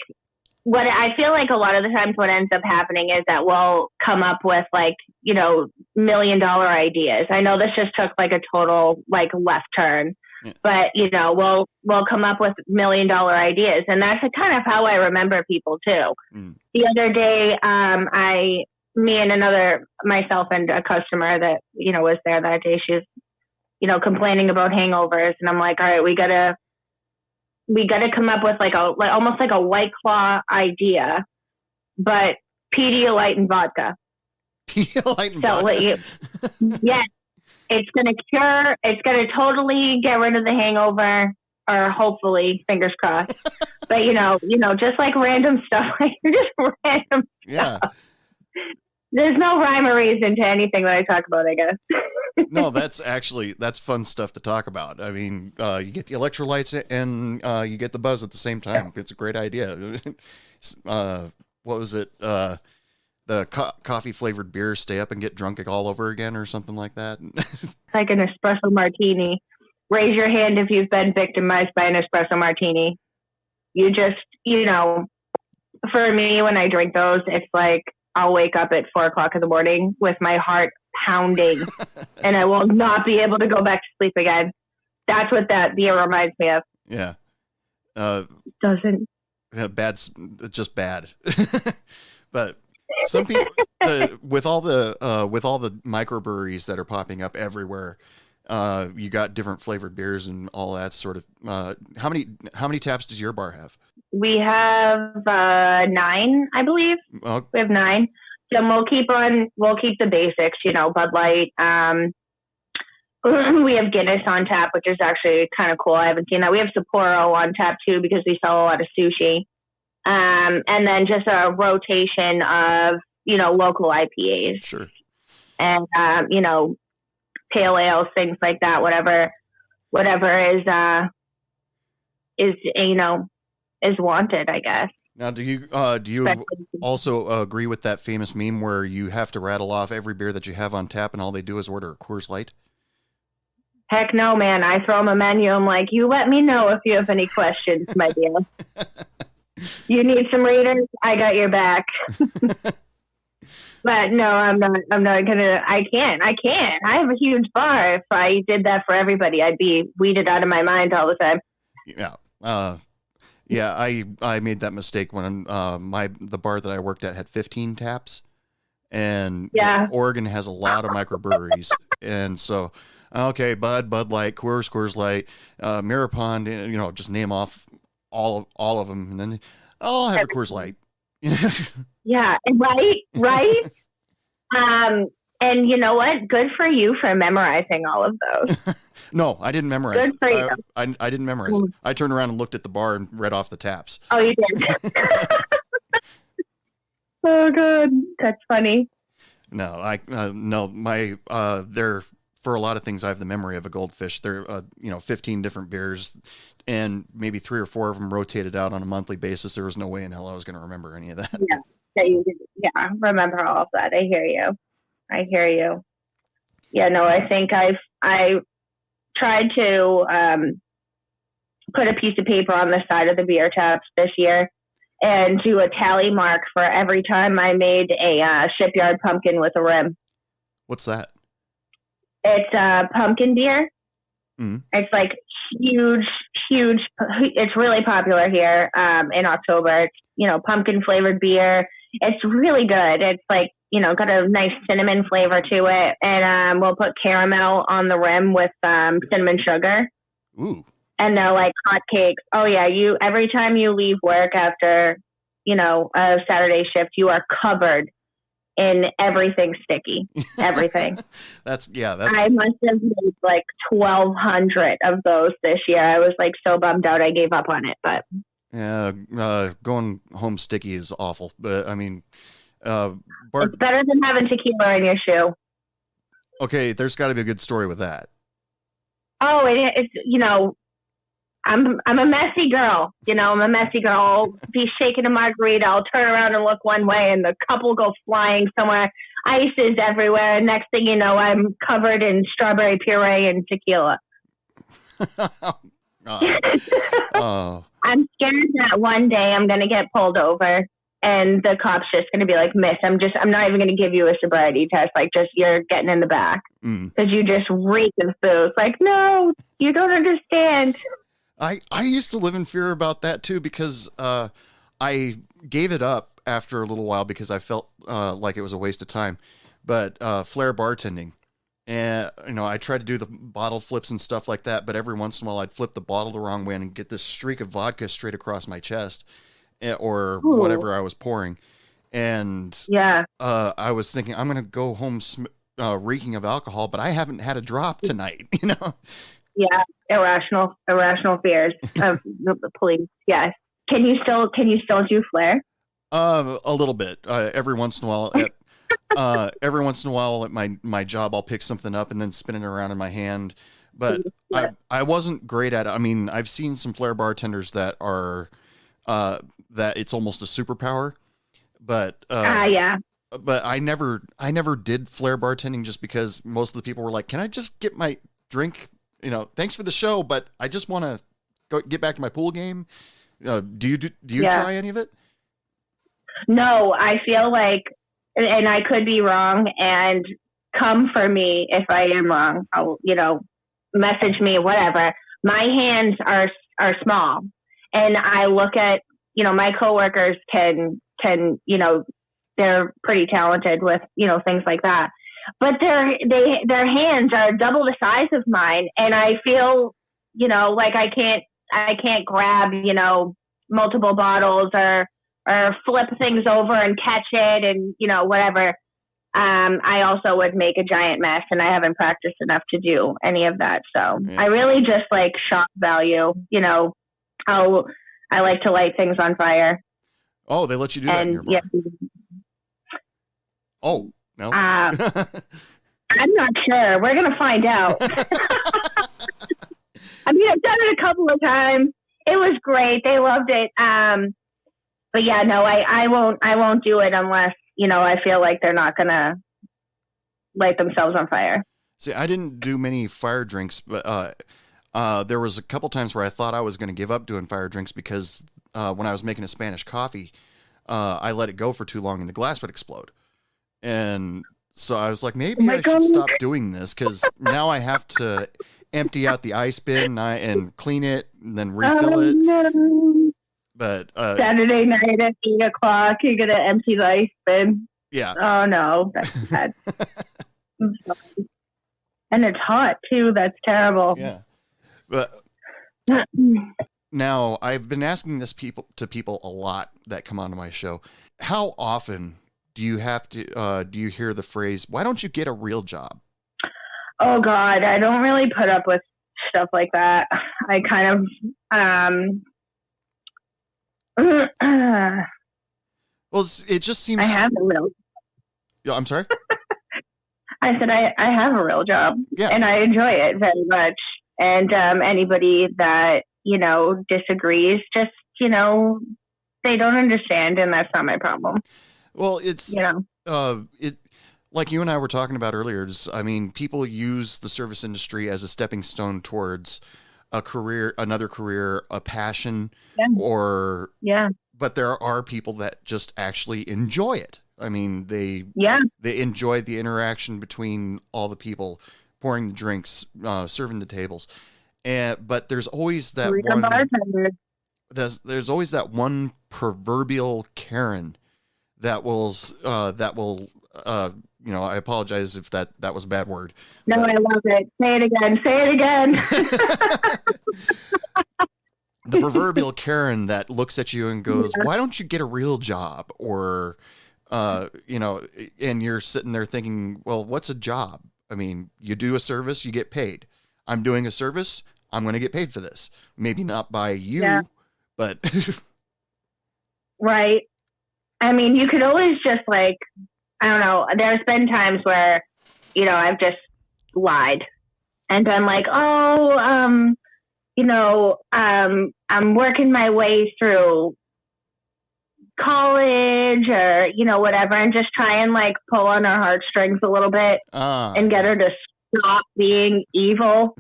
what I feel like a lot of the times what ends up happening is that we'll come up with like, you know, $1 million ideas. I know this just took like a total like left turn, but you know, we'll come up with $1 million ideas. And that's kind of how I remember people too. The other day, me and myself and a customer that, you know, was there that day, she's, you know, complaining about hangovers. And I'm like, all right, we gotta come up with like almost like a White Claw idea, but Pedialyte and vodka. Pedialyte and vodka. Yes, it's gonna totally get rid of the hangover, or hopefully, fingers crossed. But you know, just like random stuff, like just random stuff. There's no rhyme or reason to anything that I talk about, I guess. No, that's fun stuff to talk about. I mean, you get the electrolytes and you get the buzz at the same time. It's a great idea. What was it? The coffee flavored beer, stay up and get drunk all over again, or something like that. It's like an espresso martini. Raise your hand if you've been victimized by an espresso martini. You just, you know, for me, when I drink those, it's like I'll wake up at 4:00 in the morning with my heart pounding and I will not be able to go back to sleep again. That's what that beer reminds me of. Yeah. Doesn't. Just bad. But some people, with all the microbreweries that are popping up everywhere, you got different flavored beers and all that sort of, how many taps does your bar have? We have 9, I believe. We have 9. So we'll keep the basics, you know, Bud Light. We have Guinness on tap, which is actually kind of cool. I haven't seen that. We have Sapporo on tap too, because we sell a lot of sushi. And then just a rotation of, you know, local IPAs. Sure. And, you know, pale ales, things like that, whatever is, you know, is wanted, I guess. Now, do you also agree with that famous meme where you have to rattle off every beer that you have on tap and all they do is order a Coors Light? Heck no, man. I throw them a menu. I'm like, you let me know if you have any questions, my dear. You need some readers? I got your back. But no, I'm not gonna, I can't. I have a huge bar. If I did that for everybody, I'd be weeded out of my mind all the time. Yeah. Yeah, I made that mistake when the bar that I worked at had 15 taps, and Oregon has a lot of microbreweries, and so okay, Bud Light, Coors Light, Mirror Pond, you know, just name off all of them, and then I'll have a Coors Light. Yeah, right. And you know what? Good for you for memorizing all of those. No, I didn't memorize. Good for you. I didn't memorize. I turned around and looked at the bar and read off the taps. Oh, you did? Oh, good. That's funny. No, they're, for a lot of things, I have the memory of a goldfish. They're, 15 different beers, and maybe 3 or 4 of them rotated out on a monthly basis. There was no way in hell I was going to remember any of that. Yeah, remember all of that. I hear you. Yeah, no, I think I tried to put a piece of paper on the side of the beer taps this year and do a tally mark for every time I made a Shipyard pumpkin with a rim. What's that? It's pumpkin beer. Mm-hmm. It's like huge. It's really popular here in October. It's, you know, pumpkin flavored beer. It's really good. It's like, you know, got a nice cinnamon flavor to it. And we'll put caramel on the rim with cinnamon sugar. Ooh. And they're like hot cakes. Oh, yeah. Every time you leave work after, you know, a Saturday shift, you are covered in everything sticky. Everything. That's I must have made like 1,200 of those this year. I was like so bummed out I gave up on it, but yeah, going home sticky is awful. But I mean, Bart, it's better than having tequila in your shoe. Okay, there's got to be a good story with that. Oh, it's I'm a messy girl. I'm a messy girl. I'll be shaking a margarita. I'll turn around and look one way, and the cup will go flying somewhere. Ice is everywhere. And next thing you know, I'm covered in strawberry puree and tequila. I'm scared that one day I'm going to get pulled over, and the cop's just going to be like, "Miss, I'm not even going to give you a sobriety test. Like, just you're getting in the back because you just reek of booze." Like, no, you don't understand. I used to live in fear about that too, because I gave it up after a little while because I felt like it was a waste of time. But flair bartending, and I tried to do the bottle flips and stuff like that, but every once in a while I'd flip the bottle the wrong way and get this streak of vodka straight across my chest, or whatever I was pouring. And I was thinking, I'm going to go home reeking of alcohol, but I haven't had a drop tonight, Yeah, irrational fears of the police. Yes. Can you still do flair? A little bit. Every once in a while, at my job, I'll pick something up and then spin it around in my hand. But I wasn't great at it. I mean, I've seen some flair bartenders that are that it's almost a superpower. But But I never did flair bartending just because most of the people were like, "Can I just get my drink? Thanks for the show, but I just want to go get back to my pool game." Do you try any of it? No, I feel like, and I could be wrong, and come for me if I am wrong. I'll, message me, whatever. My hands are small, and I look at, my coworkers can, they're pretty talented with, things like that. But their hands are double the size of mine, and I feel, like I can't grab, multiple bottles or flip things over and catch it and, whatever. I also would make a giant mess, and I haven't practiced enough to do any of that. So I really just like shock value. I like to light things on fire. Oh, they let you do that in your bar. Yeah. Oh, no. I'm not sure. We're going to find out. I mean, I've done it a couple of times. It was great. They loved it. But yeah, no, I won't do it unless, I feel like they're not going to light themselves on fire. See, I didn't do many fire drinks, but there was a couple times where I thought I was going to give up doing fire drinks because when I was making a Spanish coffee, I let it go for too long and the glass would explode. And so I was like, maybe I should stop doing this because now I have to empty out the ice bin and clean it and then refill it. No. But Saturday night at 8:00, you're going to empty the ice bin. Yeah. Oh, no. That's bad. And it's hot, too. That's terrible. Yeah. But now, I've been asking this to people a lot that come onto my show. How often do you have to, do you hear the phrase, "Why don't you get a real job"? Oh, God. I don't really put up with stuff like that. I kind of, well, it just seems. I have a real. I'm sorry. I said I have a real job, and I enjoy it very much. And anybody that disagrees, just they don't understand, and that's not my problem. Well, it's it like you and I were talking about earlier. I mean, people use the service industry as a stepping stone towards a career, another career, a passion, But there are people that just actually enjoy it. I mean, they enjoy the interaction between all the people, pouring the drinks, serving the tables, but there's always that one. There's always that one proverbial Karen that will. I apologize if that was a bad word. No, I love it. Say it again. Say it again. The proverbial Karen that looks at you and goes, "Why don't you get a real job?" Or You know, and you're sitting there thinking, well, what's a job? I mean, you do a service, you get paid. I'm doing a service, I'm going to get paid for this. Maybe not by you, but right. I mean, you could always just like, I don't know. There's been times where, you know, I've just lied and been like, oh, you know, I'm working my way through college or, you know, whatever, and just try and like pull on her heartstrings a little bit and get her to stop being evil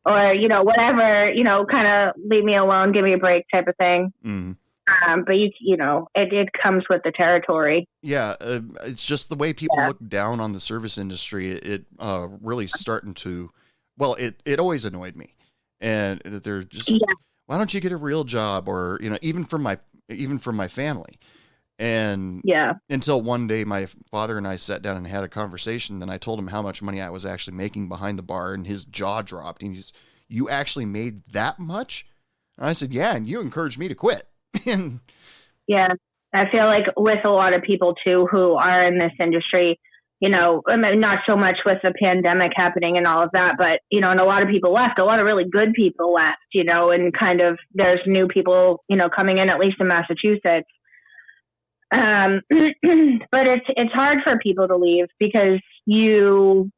or, you know, whatever, you know, kind of leave me alone, give me a break type of thing. But you know, it comes with the territory. Yeah. It's just the way people look down on the service industry. It really starting to, well, it always annoyed me. And they're just, why don't you get a real job? Or, you know, even from my family. And until one day my father and I sat down and had a conversation, then I told him how much money I was actually making behind the bar, and his jaw dropped, and he's, you actually made that much? And I said, yeah, and you encouraged me to quit. Yeah. I feel like with a lot of people too, who are in this industry, you know, I mean, not so much with the pandemic happening and all of that, but, you know, and a lot of people left, a lot of really good people left, you know, and kind of there's new people, you know, coming in, at least in Massachusetts. But it's hard for people to leave because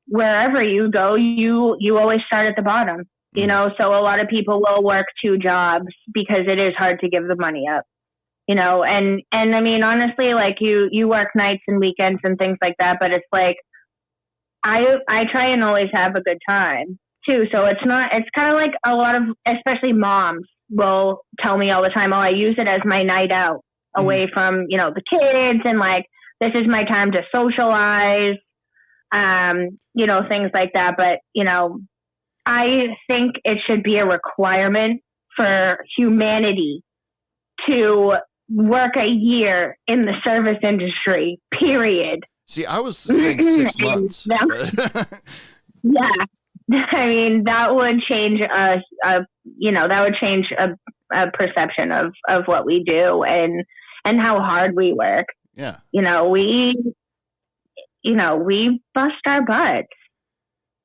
wherever you go, you always start at the bottom, you know, so a lot of people will work 2 jobs because it is hard to give the money up. You know, and I mean, honestly, like you work nights and weekends and things like that, but it's like, I try and always have a good time too. So it's kind of like a lot of, especially moms will tell me all the time, oh, I use it as my night out away from, you know, the kids, and like, this is my time to socialize, you know, things like that. But, you know, I think it should be a requirement for humanity to work a year in the service industry, period. See, I was saying 6 months. Yeah. I mean, that would change a perception of what we do and how hard we work. Yeah. You know, we bust our butts.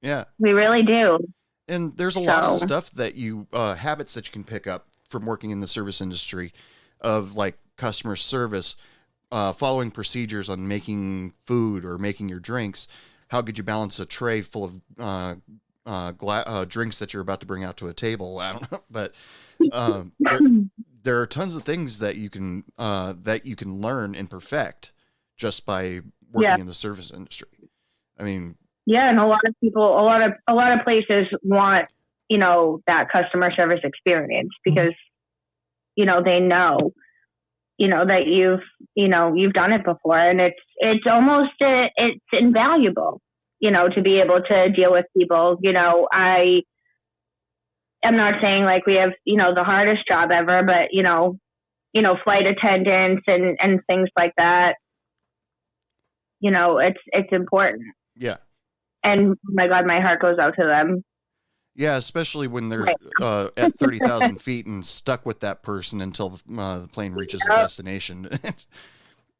Yeah. We really do. And there's a lot of stuff that habits that you can pick up from working in the service industry, of like customer service, following procedures on making food or making your drinks. How could you balance a tray full of drinks that you're about to bring out to a table? I don't know, but there are tons of things that you can learn and perfect just by working in the service industry. I mean, and a lot of people, a lot of places want, you know, that customer service experience because, you know, they know, you know, that you've done it before, and it's almost, it's invaluable, you know, to be able to deal with people. You know, I'm not saying like we have, you know, the hardest job ever, but, you know, flight attendants and things like that, you know, it's important. Yeah. And my God, my heart goes out to them. Yeah, especially when they're at 30,000 feet and stuck with that person until the plane reaches the destination.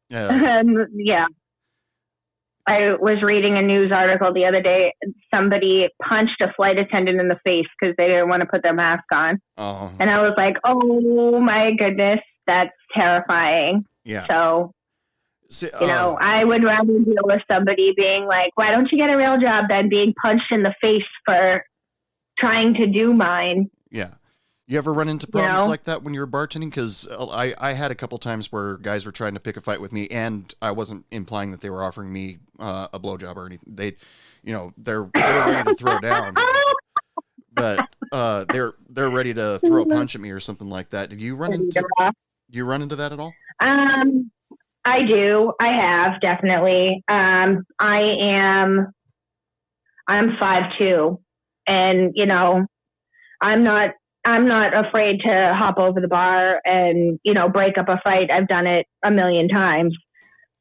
Yeah. I was reading a news article the other day. Somebody punched a flight attendant in the face because they didn't want to put their mask on. Oh. And I was like, oh my goodness, that's terrifying. Yeah. So, you know, I would rather deal with somebody being like, why don't you get a real job, than being punched in the face for trying to do mine. Yeah. You ever run into problems like that when you were bartending? Because I had a couple times where guys were trying to pick a fight with me, and I wasn't implying that they were offering me a blowjob or anything. They, you know, they're ready to throw down, but they're ready to throw a punch at me or something like that. Do you run into that at all? I do. I have, definitely. I'm 5'2", and you know, I'm not afraid to hop over the bar and, you know, break up a fight. I've done it a million times.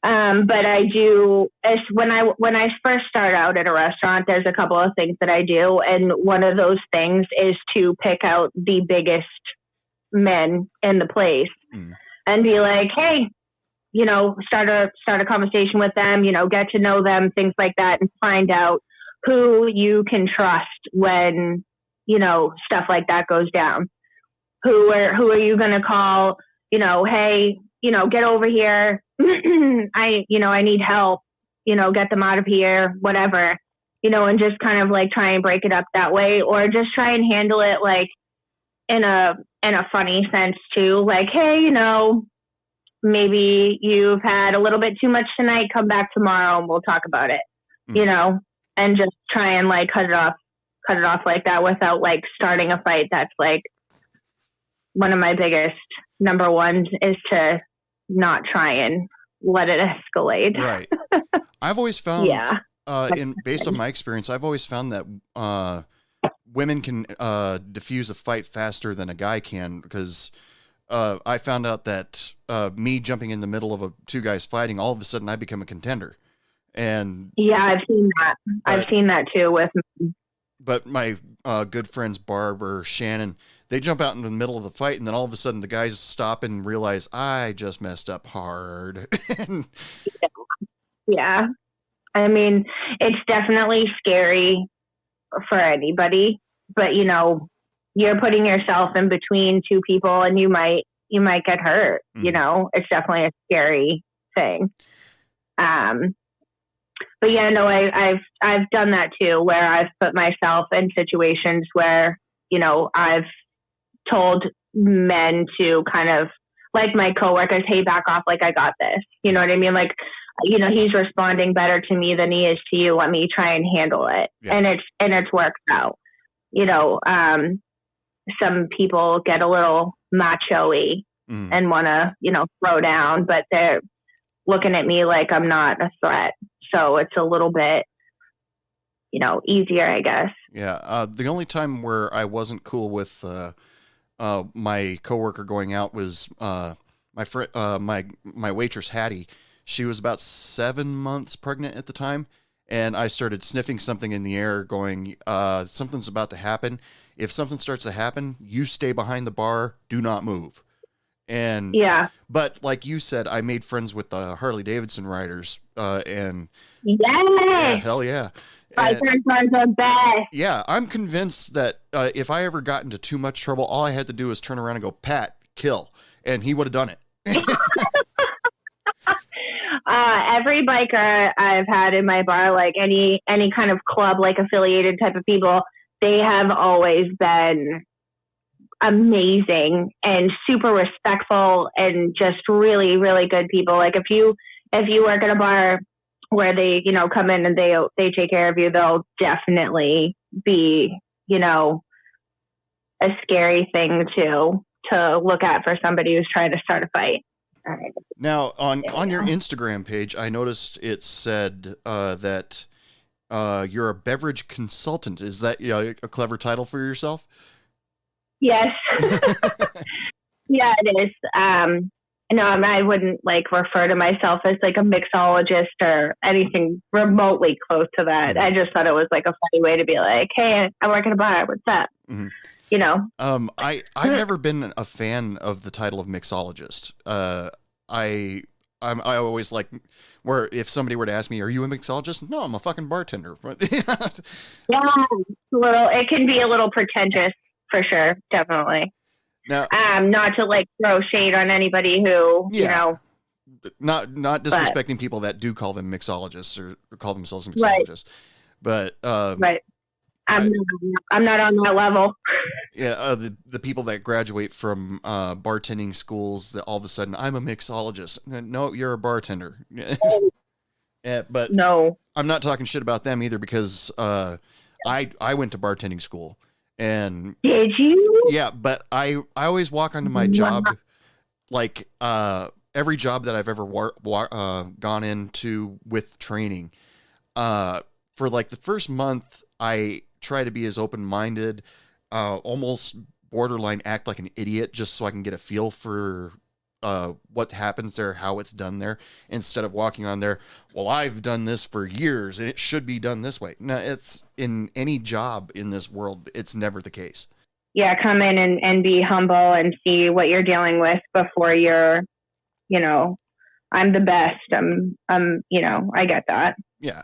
But I do, when I first start out at a restaurant, there's a couple of things that I do. And one of those things is to pick out the biggest men in the place and be like, hey, start a conversation with them, get to know them, things like that, and find out who you can trust when, stuff like that goes down. Who are you going to call, hey, get over here. I need help, get them out of here, whatever, and just kind of like try and break it up that way, or just try and handle it like in a funny sense too. Like, hey, maybe you've had a little bit too much tonight, come back tomorrow and we'll talk about it, and just try and like cut it off like that without like starting a fight. That's like one of my biggest number ones, is to not try and let it escalate. Right. I've always found, based on my experience, I've always found that women can diffuse a fight faster than a guy can, because I found out that me jumping in the middle of two guys fighting, all of a sudden I become a contender. And yeah, I've seen that. I've seen that too with me. But my good friends Barb or Shannon, they jump out into the middle of the fight, and then all of a sudden the guys stop and realize, I just messed up hard. Yeah. I mean, it's definitely scary for anybody, but you're putting yourself in between two people and you might get hurt. It's definitely a scary thing. But yeah, no, I've done that too, where I've put myself in situations where, I've told men to kind of, like my coworkers, hey, back off, like I got this. You know what I mean? Like, he's responding better to me than he is to you. Let me try and handle it. Yeah. And it's worked out. Some people get a little macho-y and want to, throw down, but they're looking at me like I'm not a threat. So it's a little bit, easier, I guess. Yeah. The only time where I wasn't cool with my coworker going out was my friend, my waitress Hattie. She was about 7 months pregnant at the time, and I started sniffing something in the air, going, "Something's about to happen. If something starts to happen, you stay behind the bar. Do not move." And yeah, but like you said, I made friends with the Harley Davidson riders, and yeah, hell yeah. Bikers are the best. Yeah, I'm convinced that if I ever got into too much trouble, all I had to do was turn around and go, "Pat, kill," and he would have done it. Every biker I've had in my bar, like any kind of club, like affiliated type of people, they have always been amazing and super respectful and just really, really good people. Like if you work at a bar where they, come in and they take care of you, they'll definitely be, a scary thing to look at for somebody who's trying to start a fight. All right. Now on your Instagram page, I noticed it said that you're a beverage consultant. Is that a clever title for yourself? Yes. Yeah, it is. No, I wouldn't refer to myself as like a mixologist or anything remotely close to that. Mm-hmm. I just thought it was like a funny way to be like, hey, I work at a bar. What's up? Mm-hmm. I've never been a fan of the title of mixologist. I always like, where if somebody were to ask me, are you a mixologist? No, I'm a fucking bartender. Yeah, it can be a little pretentious for sure. Definitely. Now, not to throw shade on anybody who, not disrespecting people that do call them mixologists or call themselves mixologists, right. But right. I'm not on that level. Yeah, the people that graduate from bartending schools, that all of a sudden I'm a mixologist. No, you're a bartender. But no, I'm not talking shit about them either, because I went to bartending school. And did you? Yeah, but I always walk onto my job, like every job that I've ever gone into with training. For like the first month, I try to be as open-minded, almost borderline act like an idiot, just so I can get a feel for what happens there, how it's done there, instead of walking on there, well, I've done this for years and it should be done this way. No, it's in any job in this world, it's never the case. Yeah, come in and be humble and see what you're dealing with before you're, I'm the best. I get that. Yeah.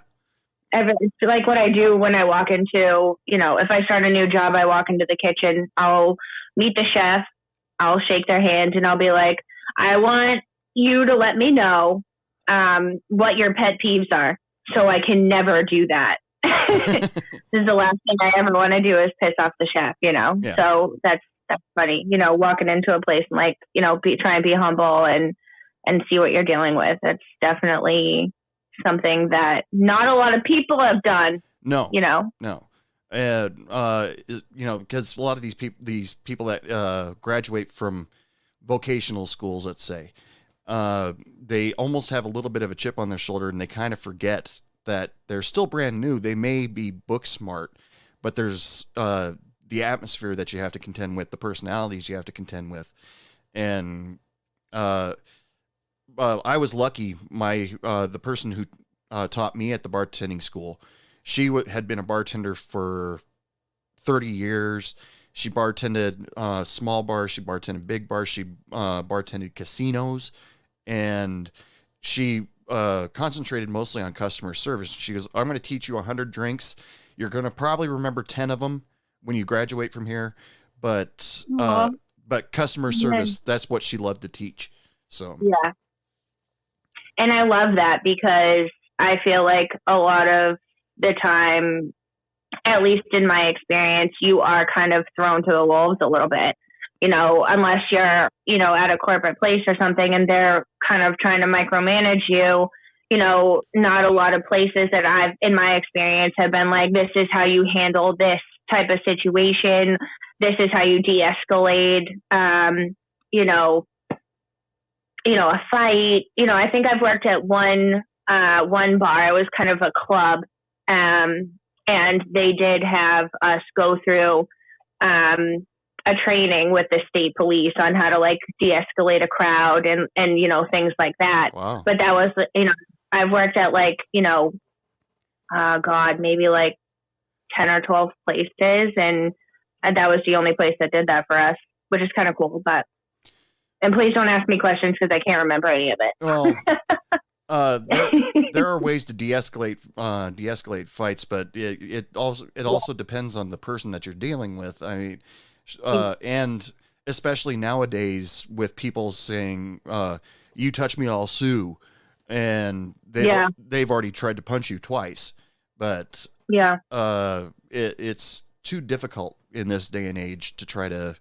It's like what I do when I walk into, if I start a new job, I walk into the kitchen, I'll meet the chef, I'll shake their hand, and I'll be like, I want you to let me know what your pet peeves are, so I can never do that. This is the last thing I ever want to do is piss off the chef, Yeah. So that's funny, walking into a place and like, try and be humble and see what you're dealing with. It's definitely something that not a lot of people have done. No. And, because a lot of these people that graduate from vocational schools, let's say, they almost have a little bit of a chip on their shoulder, and they kind of forget that they're still brand new. They may be book smart, but there's the atmosphere that you have to contend with, the personalities you have to contend with. And I was lucky. The person who taught me at the bartending school, she had been a bartender for 30 years. She bartended small bars. She bartended big bars. She bartended casinos. And she concentrated mostly on customer service. She goes, I'm going to teach you 100 drinks. You're going to probably remember 10 of them when you graduate from here. But customer service, that's what she loved to teach. So yeah. And I love that, because I feel like a lot of the time, at least in my experience, you are kind of thrown to the wolves a little bit, unless you're, at a corporate place or something and they're kind of trying to micromanage you. Not a lot of places that I've, in my experience, have been like, this is how you handle this type of situation. This is how you de-escalate, a fight. I think I've worked at one bar. It was kind of a club. And they did have us go through a training with the state police on how to like de-escalate a crowd and things like that. Wow. But that was, I've worked at like, maybe like 10 or 12 places. And that was the only place that did that for us, which is kind of cool. And please don't ask me questions because I can't remember any of it. Well, there are ways to de-escalate fights, but it also depends on the person that you're dealing with. I mean, and especially nowadays with people saying, "You touch me, I'll sue," and they've already tried to punch you twice, but it's too difficult in this day and age to try to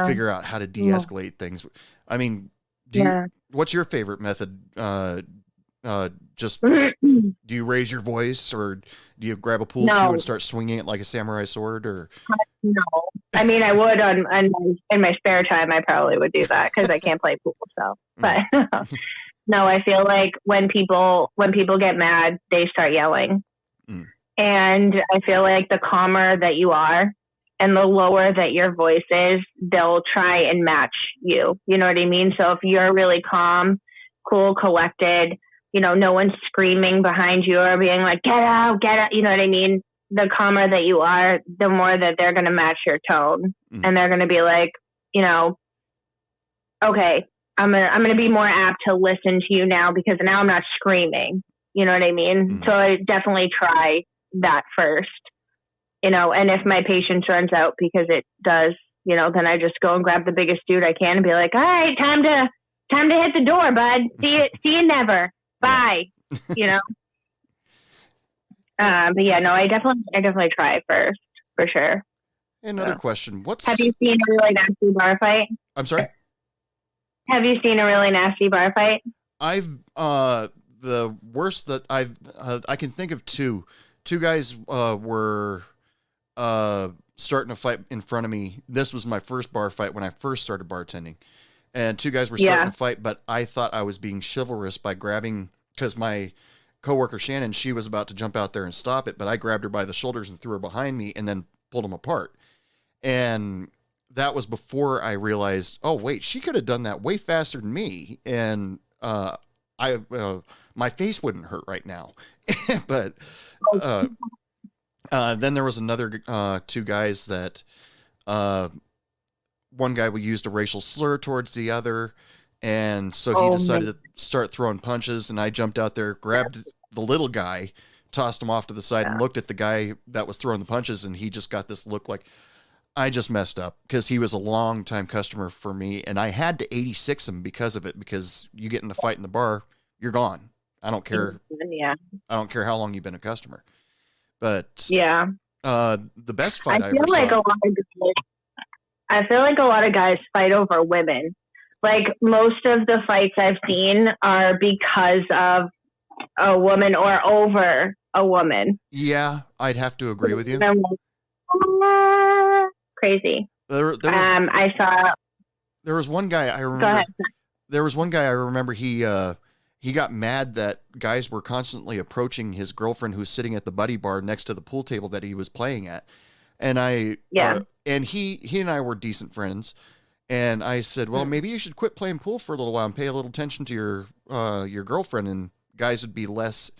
figure out how to de-escalate things. I mean, what's your favorite method? Just do you raise your voice, or do you grab a pool cue and start swinging it like a samurai sword? Or no, I mean, I would in my spare time. I probably would do that because I can't play pool. So, but no, I feel like when people get mad, they start yelling, and I feel like the calmer that you are and the lower that your voice is, they'll try and match you. You know what I mean? So if you're really calm, cool, collected, no one's screaming behind you or being like, get out, you know what I mean? The calmer that you are, the more that they're going to match your tone. And they're going to be like, okay, I'm going to be more apt to listen to you now because now I'm not screaming. You know what I mean? So I definitely try that first. And if my patience runs out, because it does, then I just go and grab the biggest dude I can and be like, all right, time to hit the door, bud. See you never. Bye. But yeah, no, I definitely try first for sure. Another question. Have you seen a really nasty bar fight? I'm sorry? Have you seen a really nasty bar fight? I've, the worst that I can think of two guys, were, starting a fight in front of me. This was my first bar fight when I first started bartending, and two guys were starting to fight, but I thought I was being chivalrous by grabbing, because my coworker Shannon, she was about to jump out there and stop it, but I grabbed her by the shoulders and threw her behind me and then pulled them apart. And that was before I realized, oh wait, she could have done that way faster than me. And, my face wouldn't hurt right now, but, then there was another two guys that one guy used a racial slur towards the other, And so he decided to start throwing punches, and I jumped out there, grabbed the little guy, tossed him off to the side, and looked at the guy that was throwing the punches, and he just got this look like, I just messed up, because he was a long-time customer for me, and I had to 86 him because of it, because you get in a fight in the bar, you're gone. I don't care. Yeah. I don't care how long you've been a customer. But yeah, the best fight I feel ever like saw. I feel like a lot of guys fight over women. Like most of the fights I've seen are because of a woman or over a woman. Yeah, I'd have to agree with you. And I'm like, crazy. There was one guy I remember. Go ahead. There was one guy I remember. He got mad that guys were constantly approaching his girlfriend, who's sitting at the buddy bar next to the pool table that he was playing at, and and he and I were decent friends, and I said, well, maybe you should quit playing pool for a little while and pay a little attention to your girlfriend, and guys would be less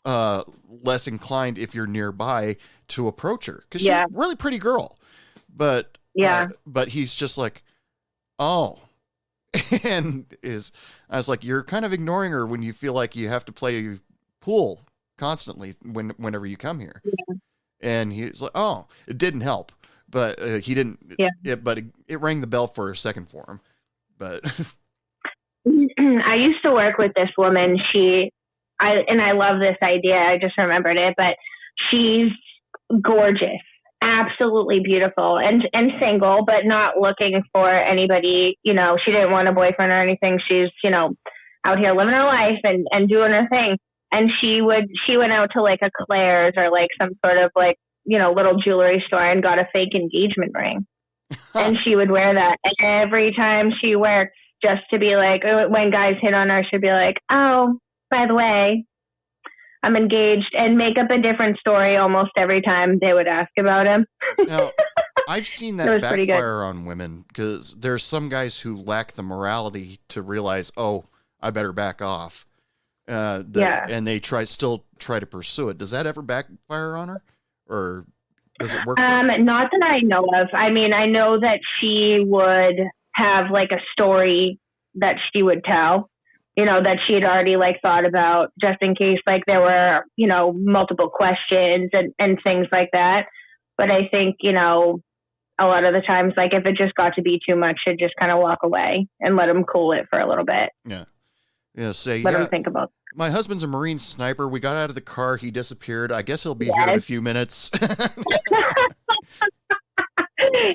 inclined if you're nearby to approach her, because she's a really pretty girl, but he's just like, oh. And I was like, you're kind of ignoring her when you feel like you have to play pool constantly whenever you come here. Yeah. And he's like, oh, it didn't help, but he didn't. Yeah. But it rang the bell for a second for him. But I used to work with this woman. I love this idea. I just remembered it, but she's gorgeous. Absolutely beautiful and single, but not looking for anybody. You know, she didn't want a boyfriend or anything. She's, you know, out here living her life and doing her thing. And she went out to like a Claire's or like some sort of like, you know, little jewelry store and got a fake engagement ring. And she would wear that every time she worked, just to be like, when guys hit on her, she'd be like, oh, by the way, I'm engaged, and make up a different story almost every time they would ask about him. Now, I've seen that backfire on women, because there's some guys who lack the morality to realize, oh, I better back off. And they still try to pursue it. Does that ever backfire on her, or does it work? Not that I know of. I mean, I know that she would have like a story that she would tell, you know, that she had already like thought about, just in case like there were, you know, multiple questions and things like that. But I think, you know, a lot of the times, like if it just got to be too much, she'd just kind of walk away and let him cool it for a little bit. Yeah. Yeah. Say, let him think about it. My husband's a Marine sniper. We got out of the car. He disappeared. I guess he'll be here in a few minutes.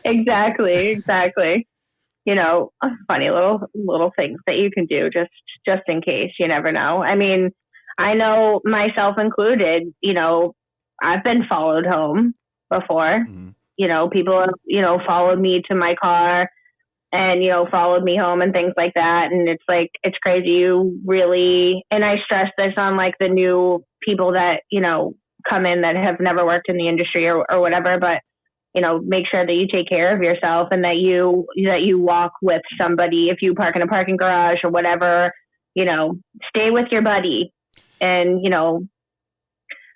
Exactly. You know, funny little things that you can do just in case. You never know. I mean, I know, myself included, you know, I've been followed home before. Mm-hmm. You know, people have, you know, followed me to my car and, you know, followed me home and things like that. And it's like, it's crazy. You really, and I stress this on like the new people that, you know, come in that have never worked in the industry or whatever, but you know, make sure that you take care of yourself and that you walk with somebody. If you park in a parking garage or whatever, you know, stay with your buddy and, you know,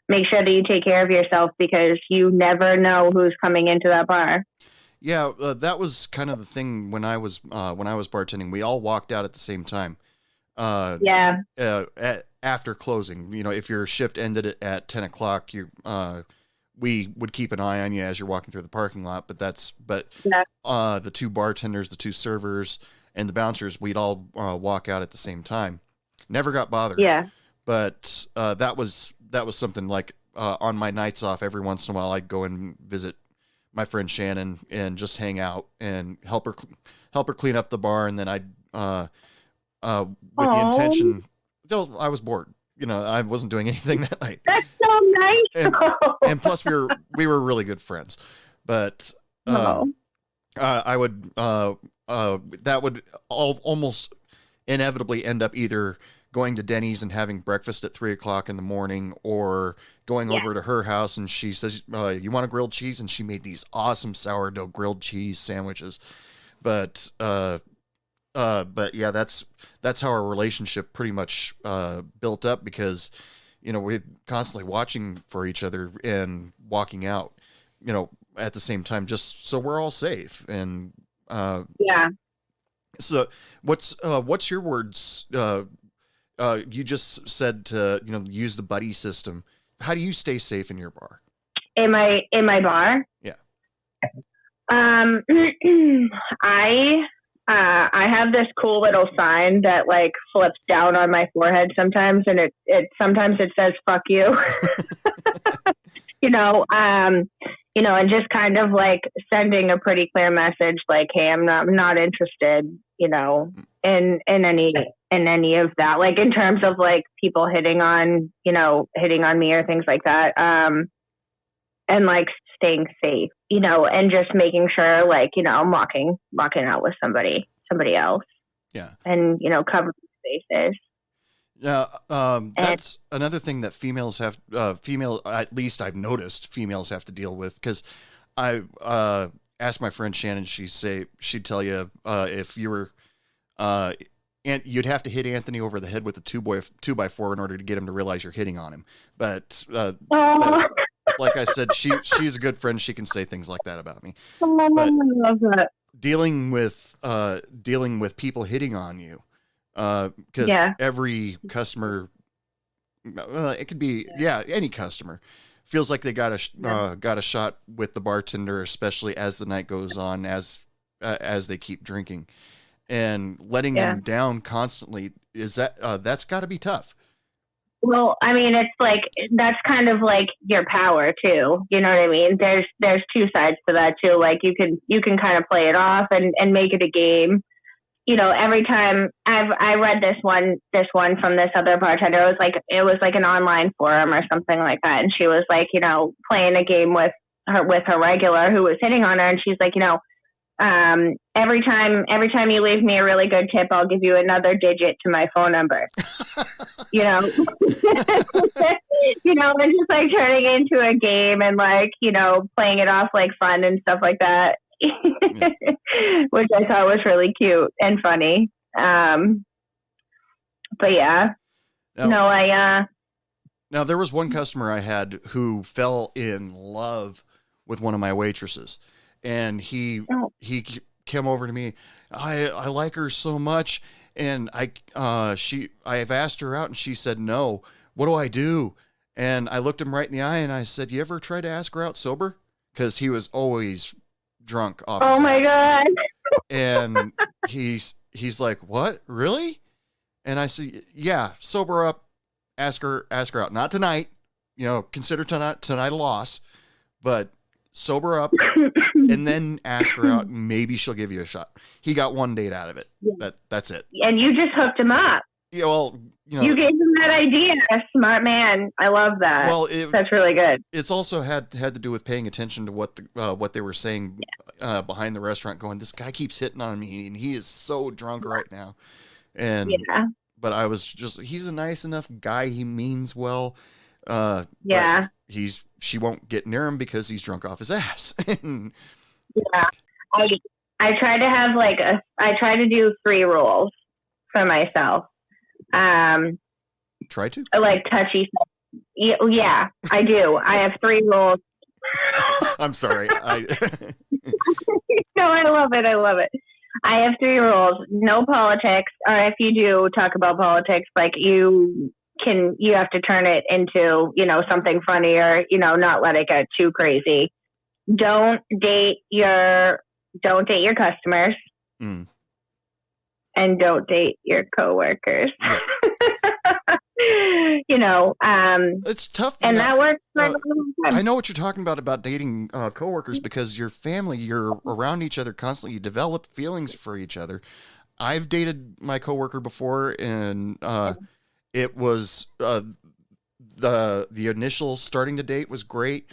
make sure that you take care of yourself, because you never know who's coming into that bar. Yeah. That was kind of the thing when I was bartending. We all walked out at the same time. After closing, you know, if your shift ended at 10 o'clock, we would keep an eye on you as you're walking through the parking lot, but the two bartenders, the two servers, and the bouncers, we'd all walk out at the same time. Never got bothered. Yeah. But that was something like on my nights off, every once in a while, I'd go and visit my friend Shannon and just hang out and help her clean up the bar, and then I'd with the intention. I was bored. You know, I wasn't doing anything that night. That's so nice. And plus we were really good friends, but I would that would almost inevitably end up either going to Denny's and having breakfast at 3:00 in the morning, or going over to her house and she says, you want a grilled cheese? And she made these awesome sourdough grilled cheese sandwiches. But yeah, that's how our relationship pretty much built up, because, you know, we're constantly watching for each other and walking out, you know, at the same time, just so we're all safe. And So what's your words? You just said to, use the buddy system. How do you stay safe in your bar? In my bar? Yeah. I have this cool little sign that like flips down on my forehead sometimes, and it sometimes it says "fuck you," and just kind of like sending a pretty clear message, like, "Hey, I'm not interested," in any of that, like in terms of like people hitting on me or things like that, and like staying safe, and just making sure, like, I'm walking out with somebody else. Yeah. And, covering spaces. Yeah. That's another thing that females have, at least I've noticed females have to deal with. Cause I, asked my friend Shannon, she'd tell you, if you were, and you'd have to hit Anthony over the head with a 2x4 in order to get him to realize you're hitting on him. But, like I said, she's a good friend. She can say things like that about me. But I love that. dealing with people hitting on you, because every customer, it could be any customer feels like they got a shot with the bartender, especially as the night goes on, as they keep drinking, and letting them down constantly that's got to be tough. Well, I mean, it's like, that's kind of like your power too. You know what I mean? There's two sides to that too. Like you can kind of play it off and make it a game. Every time I read this one from this other bartender, it was like an online forum or something like that. And she was like, playing a game with her regular who was hitting on her. And she's like, every time you leave me a really good tip, I'll give you another digit to my phone number. And just like turning into a game and like, playing it off like fun and stuff like that, which I thought was really cute and funny. But yeah, now there was one customer I had who fell in love with one of my waitresses. And he came over to me. I like her so much, and I've asked her out, and she said no. What do I do? And I looked him right in the eye, and I said, "You ever try to ask her out sober?" Because he was always drunk off. Oh my God! And he's like, "What? Really?" And I said, "Yeah, sober up. Ask her out. Not tonight. Consider tonight a loss, but sober up." And then ask her out, and maybe she'll give you a shot. He got one date out of it. That's it. And you just hooked him up. Yeah, well, you gave him that idea. Smart man. I love that. Well, that's really good. It's also had to do with paying attention to what they were saying behind the restaurant. Going, this guy keeps hitting on me, and he is so drunk right now. And but I was just, he's a nice enough guy. He means well. She won't get near him because he's drunk off his ass. I try to have I try to do 3 rules for myself. Try to? Like touchy. Yeah, I do. I have 3 rules. I'm sorry. No, I love it. I have 3 rules. No politics, or if you do talk about politics, like you have to turn it into, something funny, or, not let it get too crazy. Don't date your customers. And don't date your coworkers. It's tough. And that works for a long time. I know what you're talking about dating coworkers, because your family, you're around each other constantly. You develop feelings for each other. I've dated my coworker before, and it was the initial starting the date was great.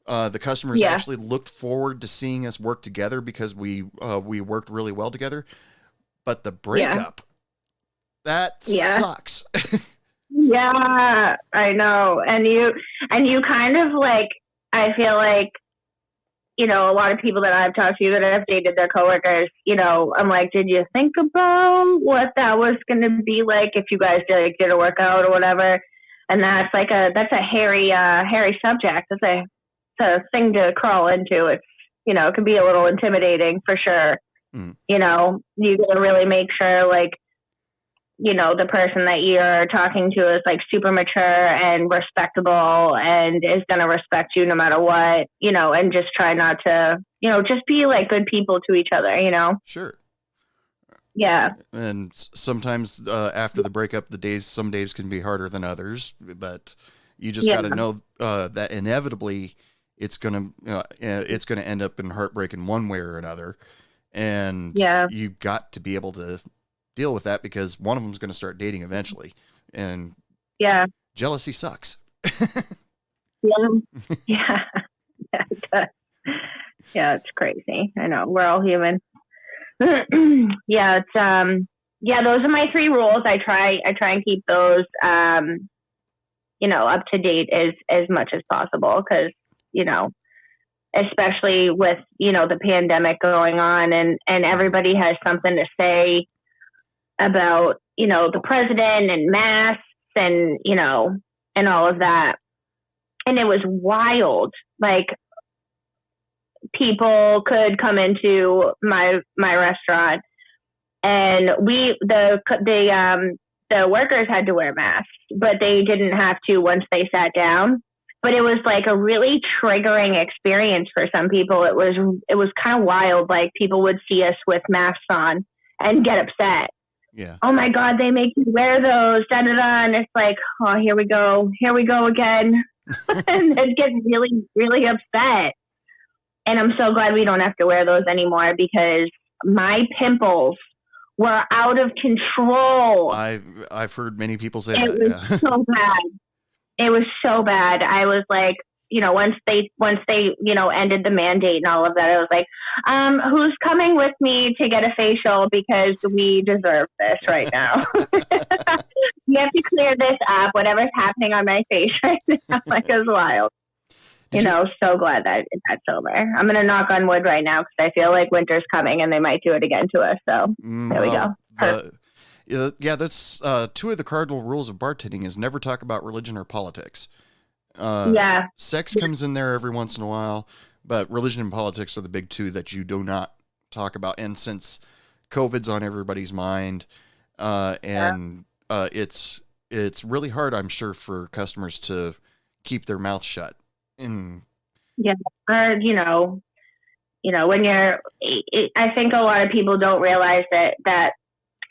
The customers actually looked forward to seeing us work together because we worked really well together. But the breakup, that sucks. Yeah, I know. And you kind of like, I feel like, a lot of people that I've talked to that have dated their coworkers, I'm like, did you think about what that was going to be like if you guys did a workout or whatever? And that's a hairy subject. It's a thing to crawl into. It's, it can be a little intimidating for sure. Mm. You know, you got to really make sure, like, you know, the person that you're talking to is like super mature and respectable and is going to respect you no matter what, you know, and just try not to, you know, just be like good people to each other, you know? Sure. Yeah. And sometimes after the breakup, some days can be harder than others, but you just got to know that inevitably it's going to end up in heartbreak in one way or another. And you've got to be able to deal with that because one of them is going to start dating eventually. And jealousy sucks. Yeah, it does. Yeah, it's crazy. I know, we're all human. Yeah, it's those are my 3 rules. I try and keep those you know, up to date as much as possible, because, you know, especially with, you know, the pandemic going on and everybody has something to say about, you know, the president and masks and, you know, and all of that. And it was wild. Like, people could come into my restaurant and the workers had to wear masks, but they didn't have to once they sat down. But it was like a really triggering experience for some people. It was kind of wild. Like, people would see us with masks on and get upset. Yeah. Oh my God, they make you wear those, da da da. And it's like, oh, here we go again. And they'd get really, really upset. And I'm so glad we don't have to wear those anymore, because my pimples were out of control. I've heard many people say it that. Was so bad. It was so bad. I was like, you know, once they, you know, ended the mandate and all of that, I was like, who's coming with me to get a facial, because we deserve this right now. You have to clear this up. Whatever's happening on my face right now, like, is wild. You know, so glad that that's over. I'm going to knock on wood right now, because I feel like winter's coming and they might do it again to us. So there we go. That's 2 of the cardinal rules of bartending is never talk about religion or politics. Sex comes in there every once in a while, but religion and politics are the big 2 that you do not talk about. And since COVID's on everybody's mind, it's really hard, I'm sure, for customers to keep their mouth shut. Yeah, or you know, when I think a lot of people don't realize that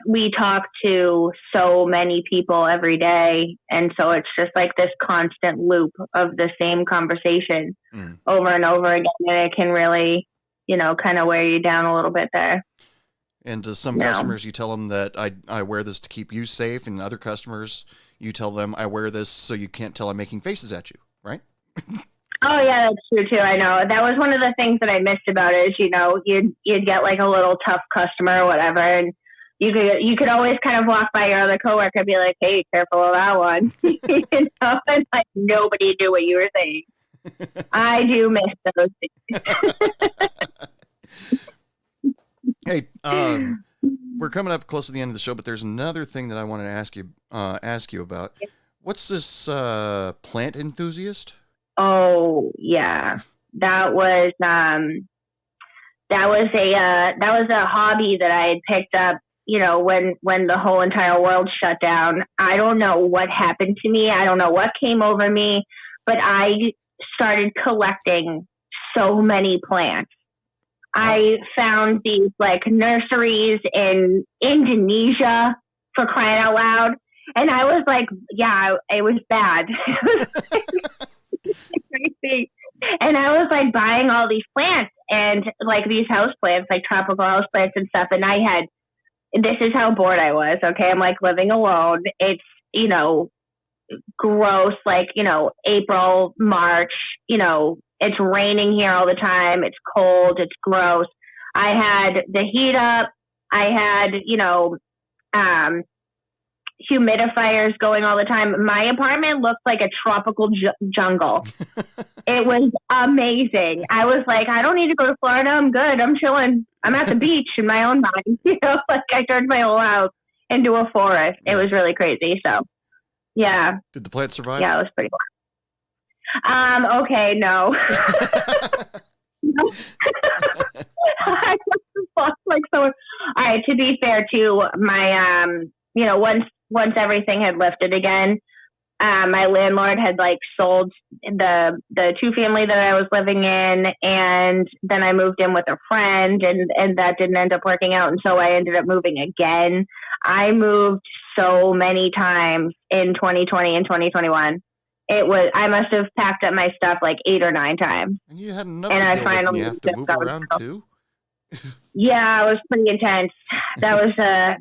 we talk to so many people every day, and so it's just like this constant loop of the same conversation over and over again, and it can really, you know, kind of wear you down a little bit there. And to some customers, you tell them that I wear this to keep you safe, and other customers, you tell them I wear this so you can't tell I'm making faces at you, right? Oh yeah, that's true too. I know that was one of the things that I missed about it. Is, you know, you'd get like a little tough customer or whatever, and you could always kind of walk by your other coworker and be like, "Hey, careful of that one," you know, and like nobody knew what you were saying. I do miss those things. Hey, we're coming up close to the end of the show, but there's another thing that I wanted to ask you about. What's this plant enthusiast? Oh yeah, that was a hobby that I had picked up, you know, when the whole entire world shut down. I don't know what happened to me. I don't know what came over me, but I started collecting so many plants. I found these like nurseries in Indonesia, for crying out loud. And I was like, yeah, it was bad. Crazy. And I was like buying all these plants and like these house plants, like tropical house plants and stuff. And this is how bored I was. Okay. I'm like living alone. It's, you know, gross, like, you know, April, March, you know, it's raining here all the time. It's cold. It's gross. I had the heat up. I had, you know, humidifiers going all the time. My apartment looked like a tropical jungle. It was amazing. I was like, I don't need to go to Florida. I'm good. I'm chilling. I'm at the beach in my own mind. You know, like I turned my whole house into a forest. It was really crazy. So, yeah. Did the plant survive? Yeah, it was pretty cool. Okay, no. I lost like be fair too, my once everything had lifted again, my landlord had like sold the 2-family that I was living in, and then I moved in with a friend, and that didn't end up working out, and so I ended up moving again. I moved so many times in 2020 and 2021. I must have packed up my stuff like 8 or 9 times. And you had enough to deal with, and you have to move around too? Yeah, it was pretty intense. That was a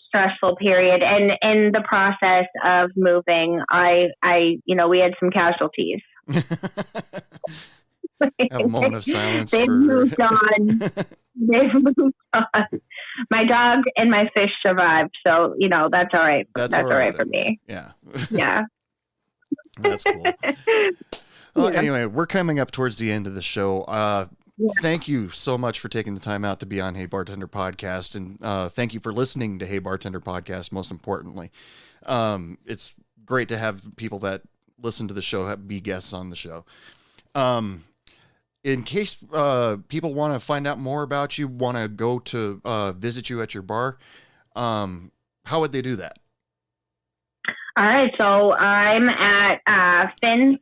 stressful period, and in the process of moving, we had some casualties. Have a moment of silence. They've moved on. They've moved on. My dog and my fish survived, so that's all right. That's all right for me. Yeah. Yeah. That's cool. Well, anyway, we're coming up towards the end of the show. Thank you so much for taking the time out to be on Hey Bartender Podcast, and thank you for listening to Hey Bartender Podcast, most importantly. It's great to have people that listen to the show be guests on the show. In case people want to find out more about you, want to go to visit you at your bar, how would they do that? All right, so I'm at Finn's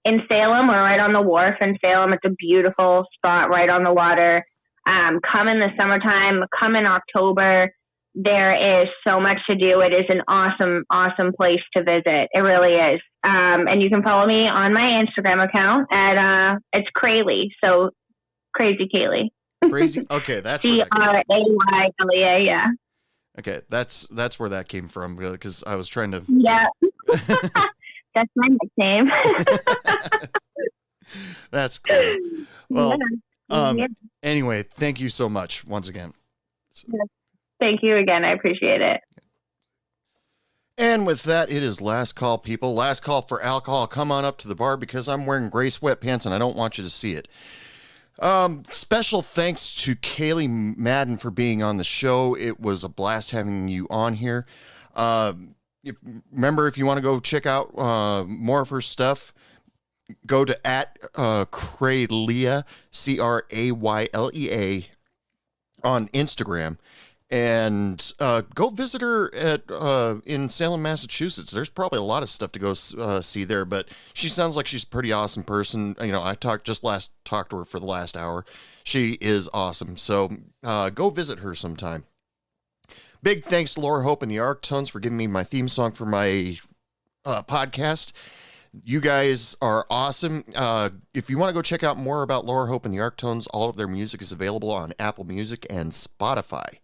in Salem. We're right on the wharf in Salem. It's a beautiful spot right on the water. Come in the summertime, come in October. There is so much to do. It is an awesome, awesome place to visit. It really is. And you can follow me on my Instagram account at it's Caylea. So Crazy Caylea. Crazy. Okay, that's CRAYLEA. Yeah. Okay, that's where that came from, because I was trying to. Yeah. That's my nickname. That's cool. Well, anyway, thank you so much once again. Thank you again. I appreciate it. And with that, it is last call, people. Last call for alcohol. Come on up to the bar, because I'm wearing gray sweatpants and I don't want you to see it. Special thanks to Caylea Madden for being on the show. It was a blast having you on here. Remember, if you want to go check out more of her stuff, go to @Caylea, CRAYLEA on Instagram, and go visit her in Salem, Massachusetts. There's probably a lot of stuff to go see there, but she sounds like she's a pretty awesome person. I talked to her for the last hour. She is awesome. So go visit her sometime. Big thanks to Laura Hope and the Arctones for giving me my theme song for my podcast. You guys are awesome. If you want to go check out more about Laura Hope and the Arctones, all of their music is available on Apple Music and Spotify.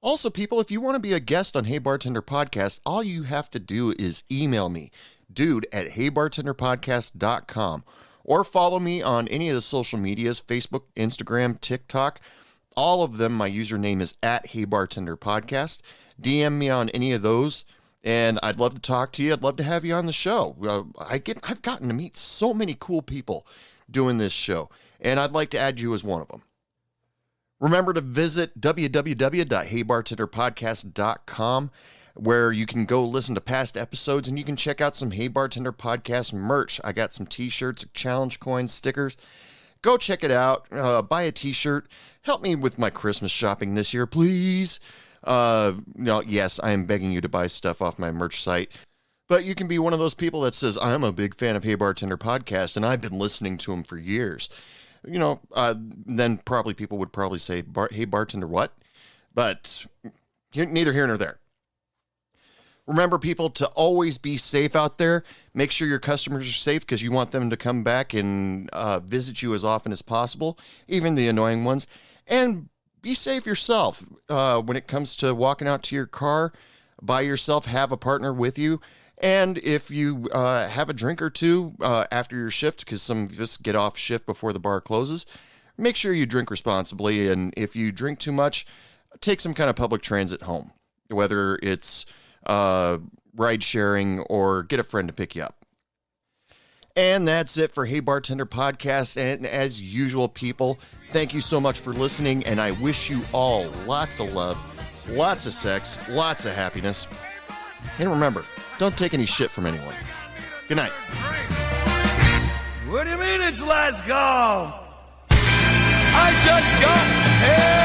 Also, people, if you want to be a guest on Hey Bartender Podcast, all you have to do is email me, dude@heybartenderpodcast.com, or follow me on any of the social medias, Facebook, Instagram, TikTok. All of them, my username is @HeyBartenderPodcast. DM me on any of those, and I'd love to talk to you. I'd love to have you on the show. I've gotten to meet so many cool people doing this show, and I'd like to add you as one of them. Remember to visit www.heybartenderpodcast.com, where you can go listen to past episodes, and you can check out some Hey Bartender Podcast merch. I got some t-shirts, challenge coins, stickers. Go check it out. Buy a t-shirt. Help me with my Christmas shopping this year, please. Yes, I am begging you to buy stuff off my merch site. But you can be one of those people that says, I'm a big fan of Hey Bartender Podcast, and I've been listening to them for years. Then probably people would probably say, Hey Bartender what? But neither here nor there. Remember, people, to always be safe out there. Make sure your customers are safe, because you want them to come back and visit you as often as possible, even the annoying ones. And be safe yourself when it comes to walking out to your car by yourself. Have a partner with you. And if you have a drink or two after your shift, because some of us get off shift before the bar closes, make sure you drink responsibly. And if you drink too much, take some kind of public transit home, whether it's ride sharing or get a friend to pick you up. And that's it for Hey Bartender Podcast. And as usual, people, thank you so much for listening, and I wish you all lots of love, lots of sex, lots of happiness. And remember, don't take any shit from anyone. Good night. What do you mean it's last call? I just got here.